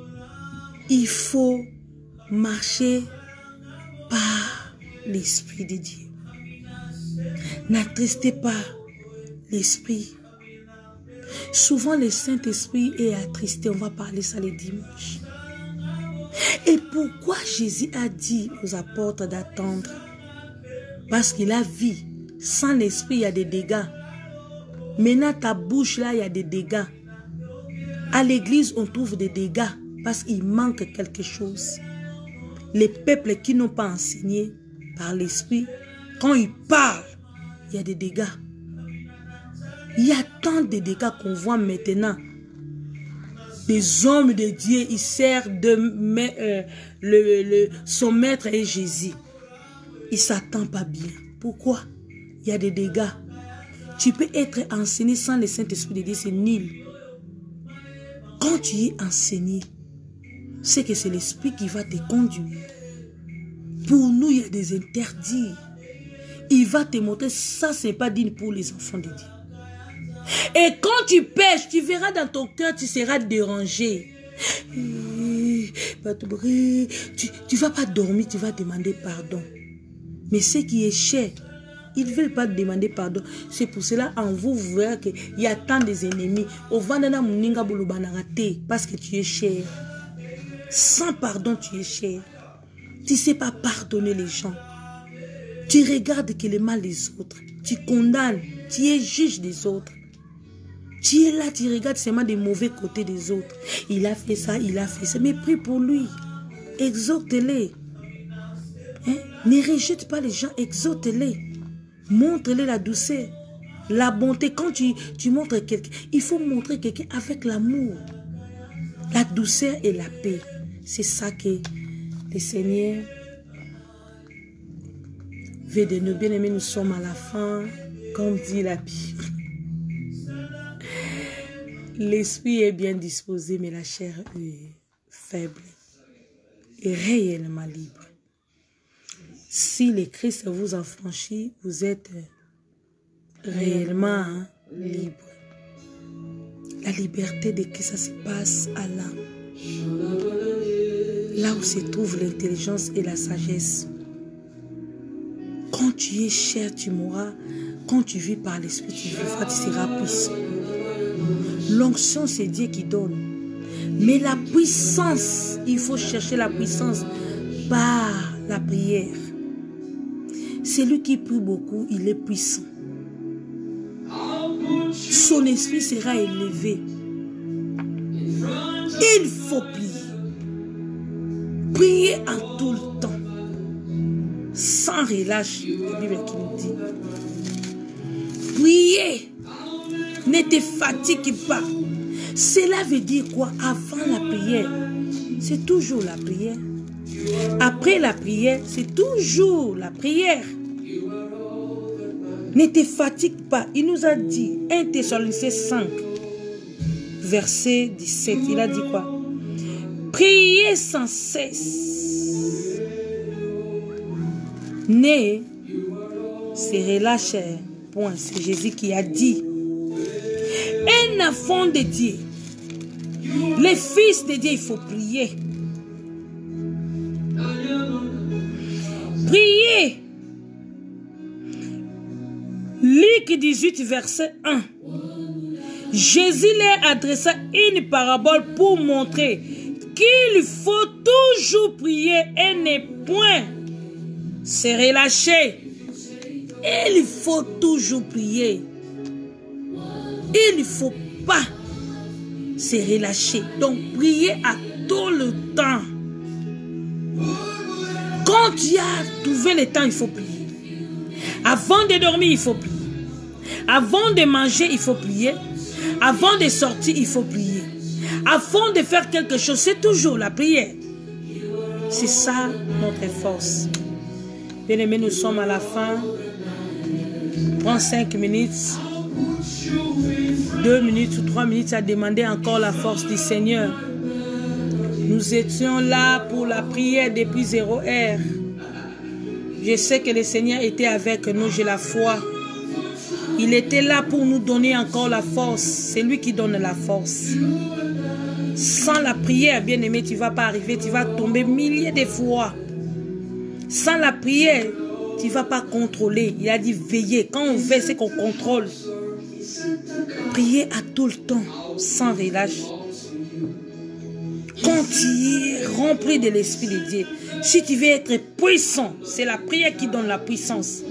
il faut marcher par l'Esprit de Dieu. N'attristez pas l'Esprit. Souvent, le Saint-Esprit est attristé. On va parler ça les dimanches. Et pourquoi Jésus a dit aux apôtres d'attendre? Parce qu'il a vu. Sans l'Esprit, il y a des dégâts. Maintenant, ta bouche là, il y a des dégâts. À l'église, on trouve des dégâts parce qu'il manque quelque chose. Les peuples qui n'ont pas enseigné par l'Esprit, quand ils parlent, il y a des dégâts. Il y a tant de dégâts qu'on voit maintenant. Des hommes de Dieu, ils servent de son maître est Jésus. Il ne s'attend pas bien. Pourquoi? Il y a des dégâts. Tu peux être enseigné sans le Saint-Esprit de Dieu, c'est nul. Quand tu es enseigné, c'est que c'est l'Esprit qui va te conduire. Pour nous, il y a des interdits. Il va te montrer, ça, ce n'est pas digne pour les enfants de Dieu. Et quand tu pêches, tu verras dans ton cœur, tu seras dérangé. Tu ne vas pas dormir, tu vas demander pardon. Mais ce qui est cher, ils ne veulent pas demander pardon. C'est pour cela, en vous, vous verrez qu'il y a tant des ennemis. Parce que tu es cher. Sans pardon, tu es cher. Tu ne sais pas pardonner les gens. Tu regardes que le mal des autres. Tu condamnes. Tu es juge des autres. Tu es là, tu regardes seulement des mauvais côtés des autres. Il a fait ça, il a fait ça. Mais prie pour lui. Exhorte-les. Hein? Ne rejette pas les gens, exhorte-les. Montre-les la douceur, la bonté. Quand tu montres quelqu'un, il faut montrer quelqu'un avec l'amour, la douceur et la paix. C'est ça que le Seigneur de nous, bien-aimés, nous sommes à la fin, comme dit la Bible. L'esprit est bien disposé, mais la chair est faible et réellement libre. Si le Christ vous affranchit, vous êtes réellement libre. La liberté de qui ça se passe à l'âme. Là où se trouve l'intelligence et la sagesse. Quand tu es cher, tu mourras. Quand tu vis par l'esprit, tu vivras, tu seras puissant. L'onction, c'est Dieu qui donne. Mais la puissance, il faut chercher la puissance par la prière. Celui qui prie beaucoup, il est puissant. Son esprit sera élevé. Il faut prier. Priez en tout le temps. Sans relâche, la Bible qui nous dit. Priez. Ne te fatigue pas. Cela veut dire quoi? Avant la prière, c'est toujours la prière. Après la prière, c'est toujours la prière. Ne te fatigue pas. Il nous a dit, 1 Thessaloniciens 5, verset 17, il a dit quoi? Priez sans cesse. Ne se relâchez point. C'est Jésus qui a dit. Un enfant de Dieu, les fils de Dieu, il faut prier. Priez. Luc 18, verset 1. Jésus leur adressa une parabole pour montrer qu'il faut toujours prier et ne point se relâcher. Il faut toujours prier. Il ne faut pas se relâcher. Donc, priez à tout le temps. Quand tu as trouvé le temps, il faut prier. Avant de dormir, il faut prier. Avant de manger, il faut prier. Avant de sortir, il faut prier. Avant de faire quelque chose, c'est toujours la prière. C'est ça notre force. Bien-aimés, nous sommes à la fin. Prends 5 minutes. 2 minutes ou 3 minutes à demander encore la force du Seigneur. Nous étions là pour la prière depuis 0 heure. Je sais que le Seigneur était avec nous, j'ai la foi. Il était là pour nous donner encore la force. C'est lui qui donne la force. Sans la prière, bien-aimé, tu ne vas pas arriver, tu vas tomber milliers de fois. Sans la prière, tu ne vas pas contrôler. Il a dit veiller. Quand on veille, c'est qu'on contrôle. Priez à tout le temps, sans relâche. Quand tu es rempli de l'Esprit de Dieu, si tu veux être puissant, c'est la prière qui donne la puissance.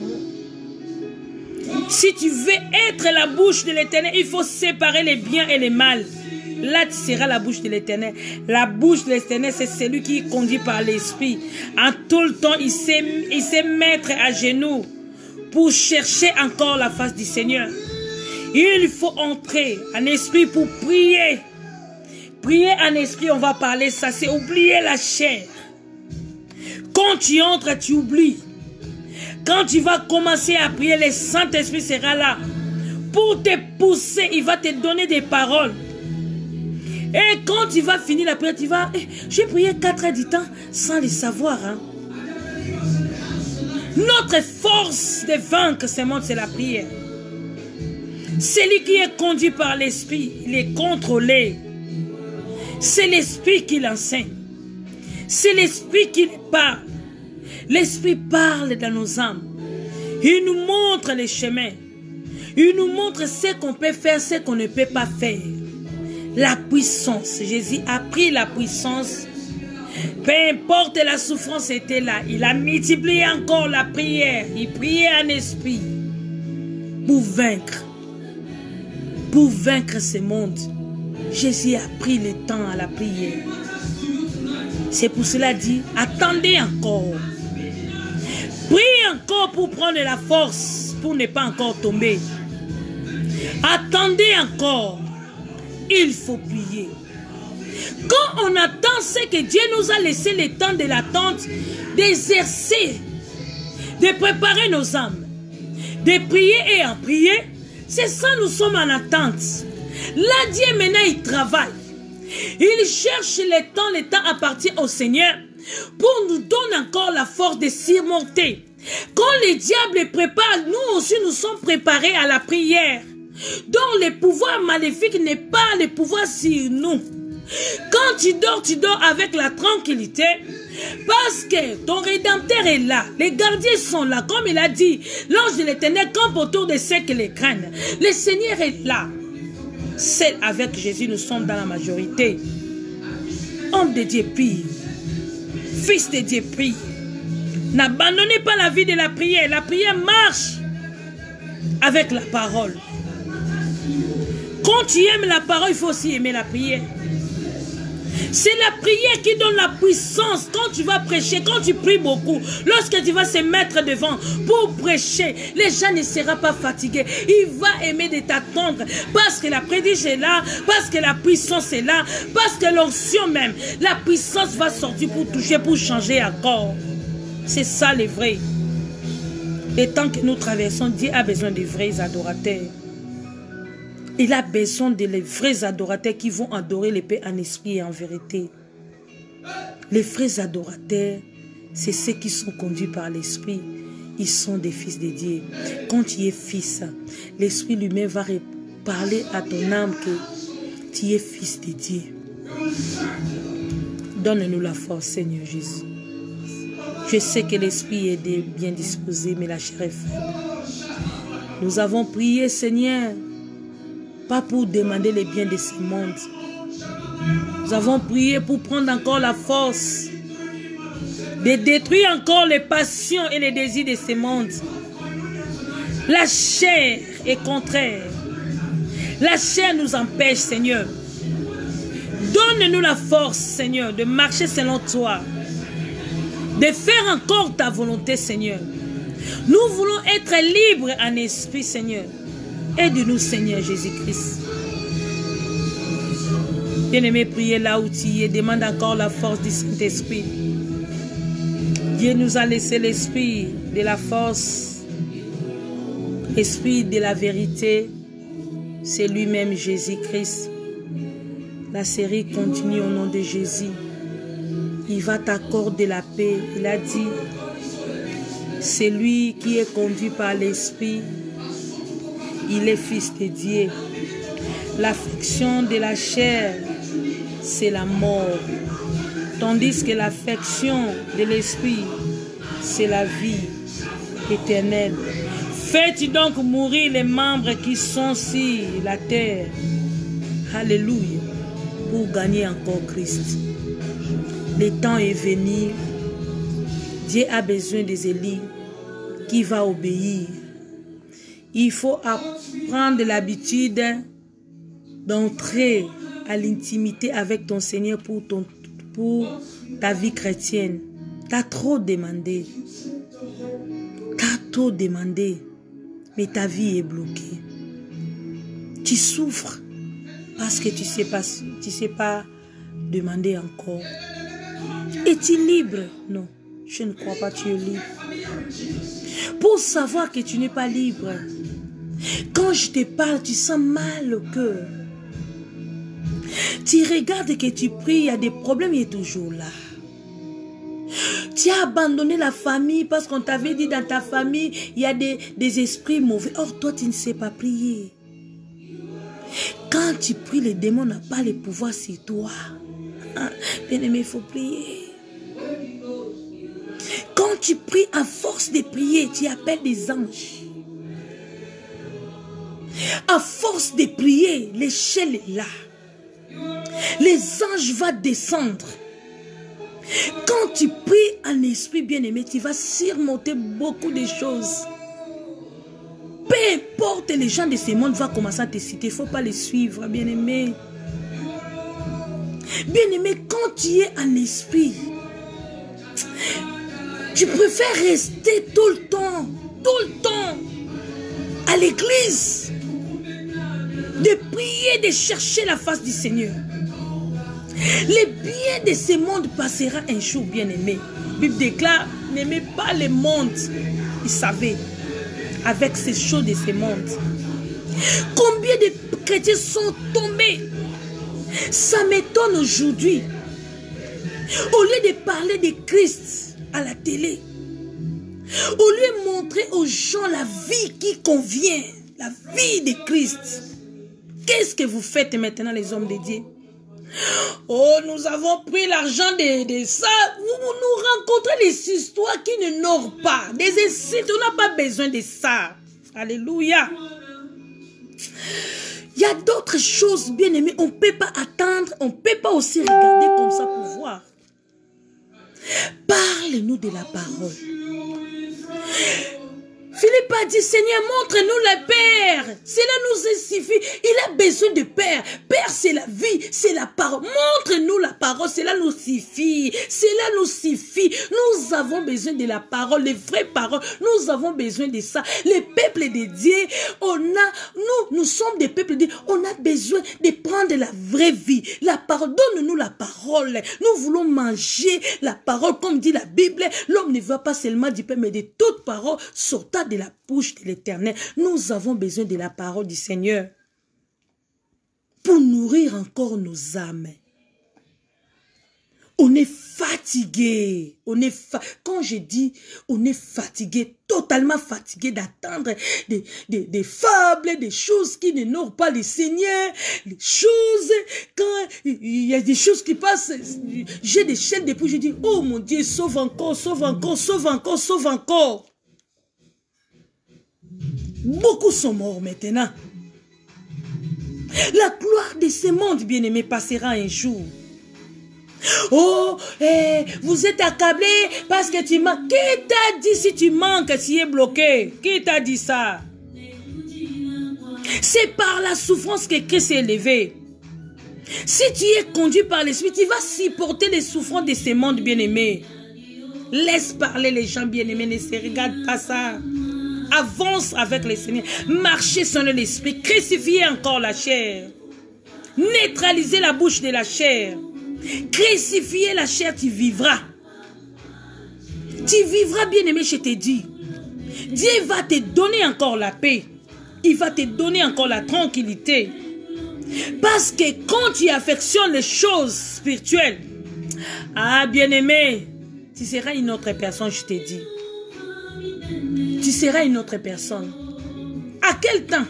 Si tu veux être la bouche de l'Éternel, il faut séparer les biens et les mal. Là, tu seras la bouche de l'Éternel. La bouche de l'Éternel, c'est celui qui est conduit par l'Esprit. En tout le temps, il sait mettre à genoux pour chercher encore la face du Seigneur. Il faut entrer en esprit pour prier. Prier en esprit, on va parler ça, c'est oublier la chair. Quand tu entres, tu oublies. Quand tu vas commencer à prier, le Saint-Esprit sera là. Pour te pousser, il va te donner des paroles. Et quand tu vas finir la prière, tu vas... J'ai prié 4 heures du temps sans le savoir. Hein. Notre force de vaincre ce monde, c'est la prière. Celui qui est conduit par l'Esprit, il est contrôlé. C'est l'Esprit qui l'enseigne. C'est l'Esprit qui parle. L'Esprit parle dans nos âmes. Il nous montre les chemins. Il nous montre ce qu'on peut faire, ce qu'on ne peut pas faire. La puissance. Jésus a pris la puissance. Peu importe la souffrance était là. Il a multiplié encore la prière. Il priait en esprit. Pour vaincre. Pour vaincre ce monde. Jésus a pris le temps à la prière. C'est pour cela dit, attendez encore. Priez encore pour prendre la force, pour ne pas encore tomber. Attendez encore. Il faut prier. Quand on attend, c'est que Dieu nous a laissé le temps de l'attente, d'exercer de préparer nos âmes, de prier et en prier. C'est ça, nous sommes en attente. Là, Dieu maintenant, il travaille. Il cherche le temps appartient au Seigneur pour nous donner encore la force de surmonter. Quand le diable prépare, nous aussi nous sommes préparés à la prière. Donc le pouvoir maléfique n'est pas le pouvoir sur nous. Quand tu dors avec la tranquillité, parce que ton Rédempteur est là, les gardiens sont là, comme il a dit, l'ange de l'Éternel campe autour de ceux qui les craignent. Le Seigneur est là. Seul avec Jésus, nous sommes dans la majorité. Homme de Dieu prie, fils de Dieu prie. N'abandonnez pas la vie de la prière. La prière marche avec la parole. Quand tu aimes la parole, il faut aussi aimer la prière. C'est la prière qui donne la puissance. Quand tu vas prêcher, quand tu pries beaucoup, lorsque tu vas se mettre devant pour prêcher, les gens ne seront pas fatigués. Il va aimer de t'attendre parce que la prédication est là, parce que la puissance est là, parce que l'onction même, la puissance va sortir pour toucher, pour changer encore. C'est ça le vrai. Les temps que nous traversons, Dieu a besoin de vrais adorateurs. Il a besoin de les vrais adorateurs qui vont adorer le Père en esprit et en vérité. Les vrais adorateurs, c'est ceux qui sont conduits par l'esprit. Ils sont des fils de Dieu. Quand tu es fils, l'esprit lui-même va parler à ton âme que tu es fils de Dieu. Donne-nous la force, Seigneur Jésus. Je sais que l'esprit est bien disposé, mais la chair est faible. Nous avons prié, Seigneur, pas pour demander les biens de ce monde. Nous avons prié pour prendre encore la force de détruire encore les passions et les désirs de ce monde. La chair est contraire. La chair nous empêche, Seigneur. Donne-nous la force, Seigneur, de marcher selon toi, de faire encore ta volonté, Seigneur. Nous voulons être libres en esprit, Seigneur. Aide-nous, Seigneur Jésus-Christ. Bien-aimé, priez là où tu es. Demande encore la force du Saint-Esprit. Dieu nous a laissé l'esprit de la force, l'esprit de la vérité. C'est lui-même Jésus-Christ. La série continue au nom de Jésus. Il va t'accorder la paix. Il a dit, c'est lui qui est conduit par l'esprit. Il est fils de Dieu. L'affection de la chair, c'est la mort. Tandis que l'affection de l'esprit, c'est la vie éternelle. Faites donc mourir les membres qui sont sur la terre. Alléluia. Pour gagner encore Christ. Le temps est venu. Dieu a besoin des élus qui vont obéir. Il faut apprendre l'habitude d'entrer à l'intimité avec ton Seigneur pour ta vie chrétienne. Tu as trop demandé. Tu as trop demandé. Mais ta vie est bloquée. Tu souffres parce que tu ne sais pas demander encore. Es-tu libre? Non, je ne crois pas que tu es libre. Pour savoir que tu n'es pas libre, quand je te parle, tu sens mal au cœur. Tu regardes que tu pries, il y a des problèmes, il est toujours là. Tu as abandonné la famille parce qu'on t'avait dit dans ta famille, il y a des esprits mauvais. Or, toi, tu ne sais pas prier. Quand tu pries, les démons n'ont pas le pouvoir sur toi. Bien-aimé, il faut prier. Quand tu pries à force de prier, tu appelles des anges. À force de prier, l'échelle est là. Les anges vont descendre. Quand tu pries en esprit bien-aimé, tu vas surmonter beaucoup de choses. Peu importe, les gens de ce monde vont commencer à te citer. Il ne faut pas les suivre, bien-aimé. Bien-aimé, quand tu es en esprit, tu préfères rester tout le temps à l'église, de prier, de chercher la face du Seigneur. Les biens de ce monde passera un jour, bien-aimé. La Bible déclare, n'aimez pas le monde, il savait. Avec ces choses de ce monde. Combien de chrétiens sont tombés? Ça m'étonne aujourd'hui. Au lieu de parler de Christ à la télé, au lieu de montrer aux gens la vie qui convient, la vie de Christ, qu'est-ce que vous faites maintenant les hommes de Dieu? Oh, nous avons pris l'argent de ça. Nous rencontrons des histoires qui ne n'orent pas. Des insultes, on n'a pas besoin de ça. Alléluia. Il y a d'autres choses, bien aimés. On ne peut pas attendre. On ne peut pas aussi regarder comme ça pour voir. Parle-nous de la parole. Philippe a dit, Seigneur, montre-nous le Père. Cela nous suffit. Il a besoin de Père. Père, c'est la vie, c'est la parole. Montre-nous la parole, cela nous suffit. Cela nous suffit. Nous avons besoin de la parole, les vraies paroles. Nous avons besoin de ça. Les peuples de Dieu, nous sommes des peuples de Dieu. On a besoin de prendre la vraie vie. La parole, donne-nous la parole. Nous voulons manger la parole. Comme dit la Bible, l'homme ne va pas seulement du pain, mais de toute parole sortant de la bouche de l'Éternel. Nous avons besoin de la parole du Seigneur pour nourrir encore nos âmes. On est fatigué. Quand je dis on est fatigué, totalement fatigué d'attendre des fables, des choses qui ne n'ont pas le Seigneur, les choses, quand il y a des choses qui passent, j'ai des chaînes depuis, je dis, oh mon Dieu, sauve encore, sauve encore, sauve encore, sauve encore. Beaucoup sont morts maintenant. La gloire de ce monde, bien-aimé, passera un jour. Oh, vous êtes accablé parce que tu manques. Qui t'a dit si tu manques, tu es bloqué? Qui t'a dit ça? C'est par la souffrance que Christ est élevé. Si tu es conduit par l'Esprit, tu vas supporter les souffrances de ce monde, bien-aimé. Laisse parler les gens, bien-aimés, ne se regarde pas ça. Avance avec le Seigneur. Marchez selon l'Esprit. Crucifiez encore la chair. Neutralisez la bouche de la chair. Crucifiez la chair, tu vivras. Tu vivras, bien-aimé, je te dis. Dieu va te donner encore la paix. Il va te donner encore la tranquillité. Parce que quand tu affectionnes les choses spirituelles, ah, bien-aimé, tu seras une autre personne, je te dis. Tu seras une autre personne. À quel temps?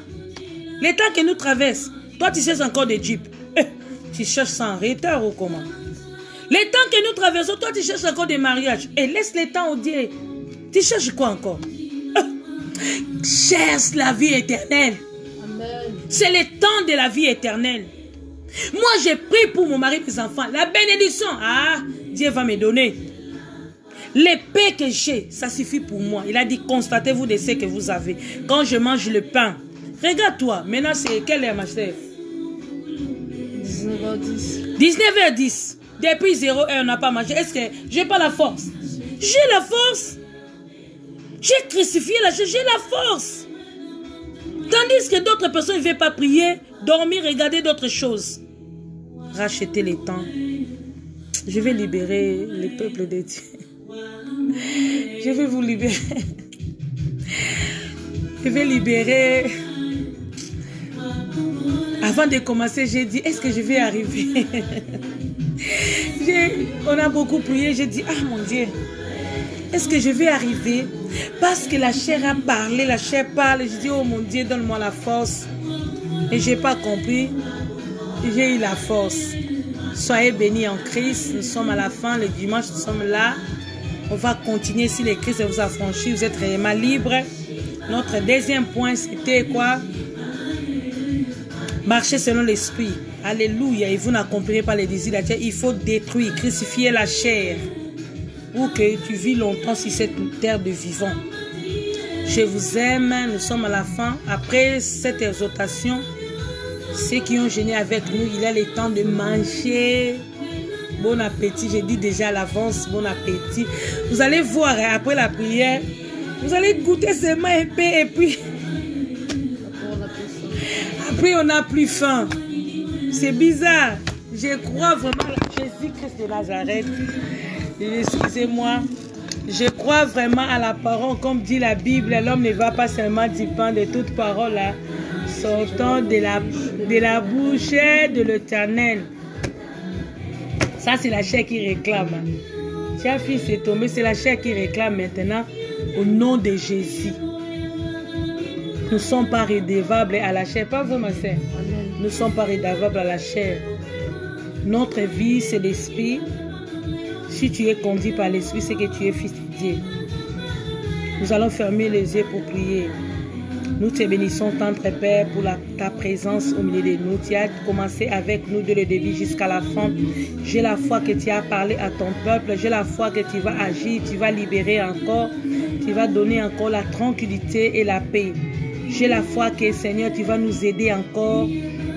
Les temps que nous traversons. Toi, tu cherches encore des jeeps. Tu cherches ça en retard ou comment? Les temps que nous traversons, toi, tu cherches encore des mariages. Et laisse les temps au Dieu. Tu cherches quoi encore? Cherche la vie éternelle. C'est le temps de la vie éternelle. Moi, j'ai prié pour mon mari et mes enfants. La bénédiction, ah, Dieu va me donner. L'épée que j'ai, ça suffit pour moi. Il a dit, constatez-vous de ce que vous avez. Quand je mange le pain, regarde-toi. Maintenant, c'est quelle heure, ma chère? 19h10. 19h10. Depuis 0 heure, on n'a pas mangé. Est-ce que j'ai pas la force? J'ai la force. J'ai crucifié la chair, j'ai la force. Tandis que d'autres personnes ne veulent pas prier, dormir, regarder d'autres choses. Racheter les temps. Je vais libérer le peuple de Dieu. Je vais vous libérer. Je vais libérer. Avant de commencer, j'ai dit, est-ce que je vais arriver? On a beaucoup prié, j'ai dit, ah mon Dieu, est-ce que je vais arriver? Parce que la chair a parlé, la chair parle. Je dis, oh mon Dieu, donne-moi la force. Et je n'ai pas compris. J'ai eu la force. Soyez bénis en Christ. Nous sommes à la fin, le dimanche, nous sommes là. On va continuer. Si le Christ vous a franchi, vous êtes réellement libre. Notre deuxième point, c'était quoi? Marcher selon l'esprit. Alléluia. Et vous n'accomplirez pas les désirs de la chair. Il faut détruire, crucifier la chair. Ou que tu vis longtemps sur cette terre de vivants. Je vous aime. Nous sommes à la fin. Après cette exhortation, ceux qui ont gêné avec nous, il a le temps de manger. Bon appétit. Je dis déjà à l'avance, bon appétit. Vous allez voir, après la prière, vous allez goûter seulement un peu et puis... Après, on n'a plus faim. C'est bizarre. Je crois vraiment à Jésus-Christ de Nazareth. Excusez-moi. Je crois vraiment à la parole, comme dit la Bible, l'homme ne va pas seulement du pain, de toute parole là, sortant de la bouche de l'Éternel. Ça, c'est la chair qui réclame. Tiens, fils, c'est tombé, c'est la chair qui réclame maintenant au nom de Jésus. Nous ne sommes pas redevables à la chair, pas vous, ma sœur. Nous ne sommes pas redevables à la chair. Notre vie, c'est l'esprit. Si tu es conduit par l'esprit, c'est que tu es fils de Dieu. Nous allons fermer les yeux pour prier. Nous te bénissons, tendre Père, pour ta présence au milieu de nous. Tu as commencé avec nous de le début jusqu'à la fin. J'ai la foi que tu as parlé à ton peuple. J'ai la foi que tu vas agir, tu vas libérer encore. Tu vas donner encore la tranquillité et la paix. J'ai la foi que, Seigneur, tu vas nous aider encore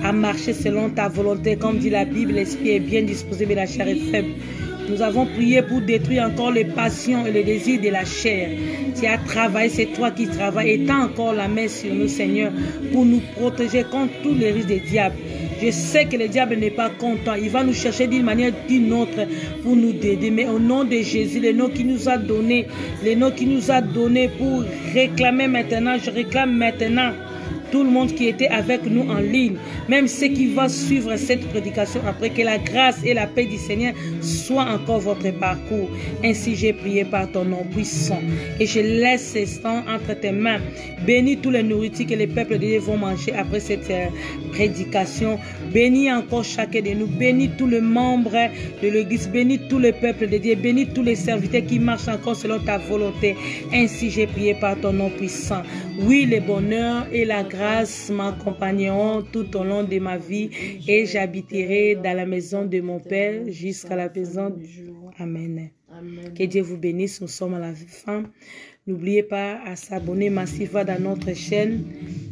à marcher selon ta volonté. Comme dit la Bible, l'esprit est bien disposé, mais la chair est faible. Nous avons prié pour détruire encore les passions et les désirs de la chair. Tu as travaillé, c'est toi qui travailles. Étends encore la main sur nous, Seigneur, pour nous protéger contre tous les risques des diables. Je sais que le diable n'est pas content. Il va nous chercher d'une manière ou d'une autre pour nous aider. Mais au nom de Jésus, le nom qui nous a donné, pour réclamer maintenant, je réclame maintenant tout le monde qui était avec nous en ligne, même ceux qui vont suivre cette prédication après, que la grâce et la paix du Seigneur soient encore votre parcours. Ainsi j'ai prié par ton nom puissant et je laisse ce temps entre tes mains. Bénis tous les nourritures que les peuples de Dieu vont manger après cette prédication. Bénis encore chacun de nous. Bénis tous les membres de l'église. Bénis tous les peuples de Dieu. Bénis tous les serviteurs qui marchent encore selon ta volonté. Ainsi j'ai prié par ton nom puissant. Oui, le bonheur et la grâce m'accompagneront tout au long de ma vie et j'habiterai dans la maison de mon Père jusqu'à la maison du jour. Amen. Amen. Que Dieu vous bénisse. Nous sommes à la fin. N'oubliez pas à s'abonner massivement dans notre chaîne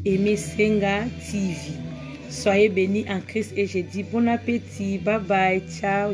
Aimé Senga TV. Soyez bénis en Christ et je dis bon appétit. Bye bye. Ciao.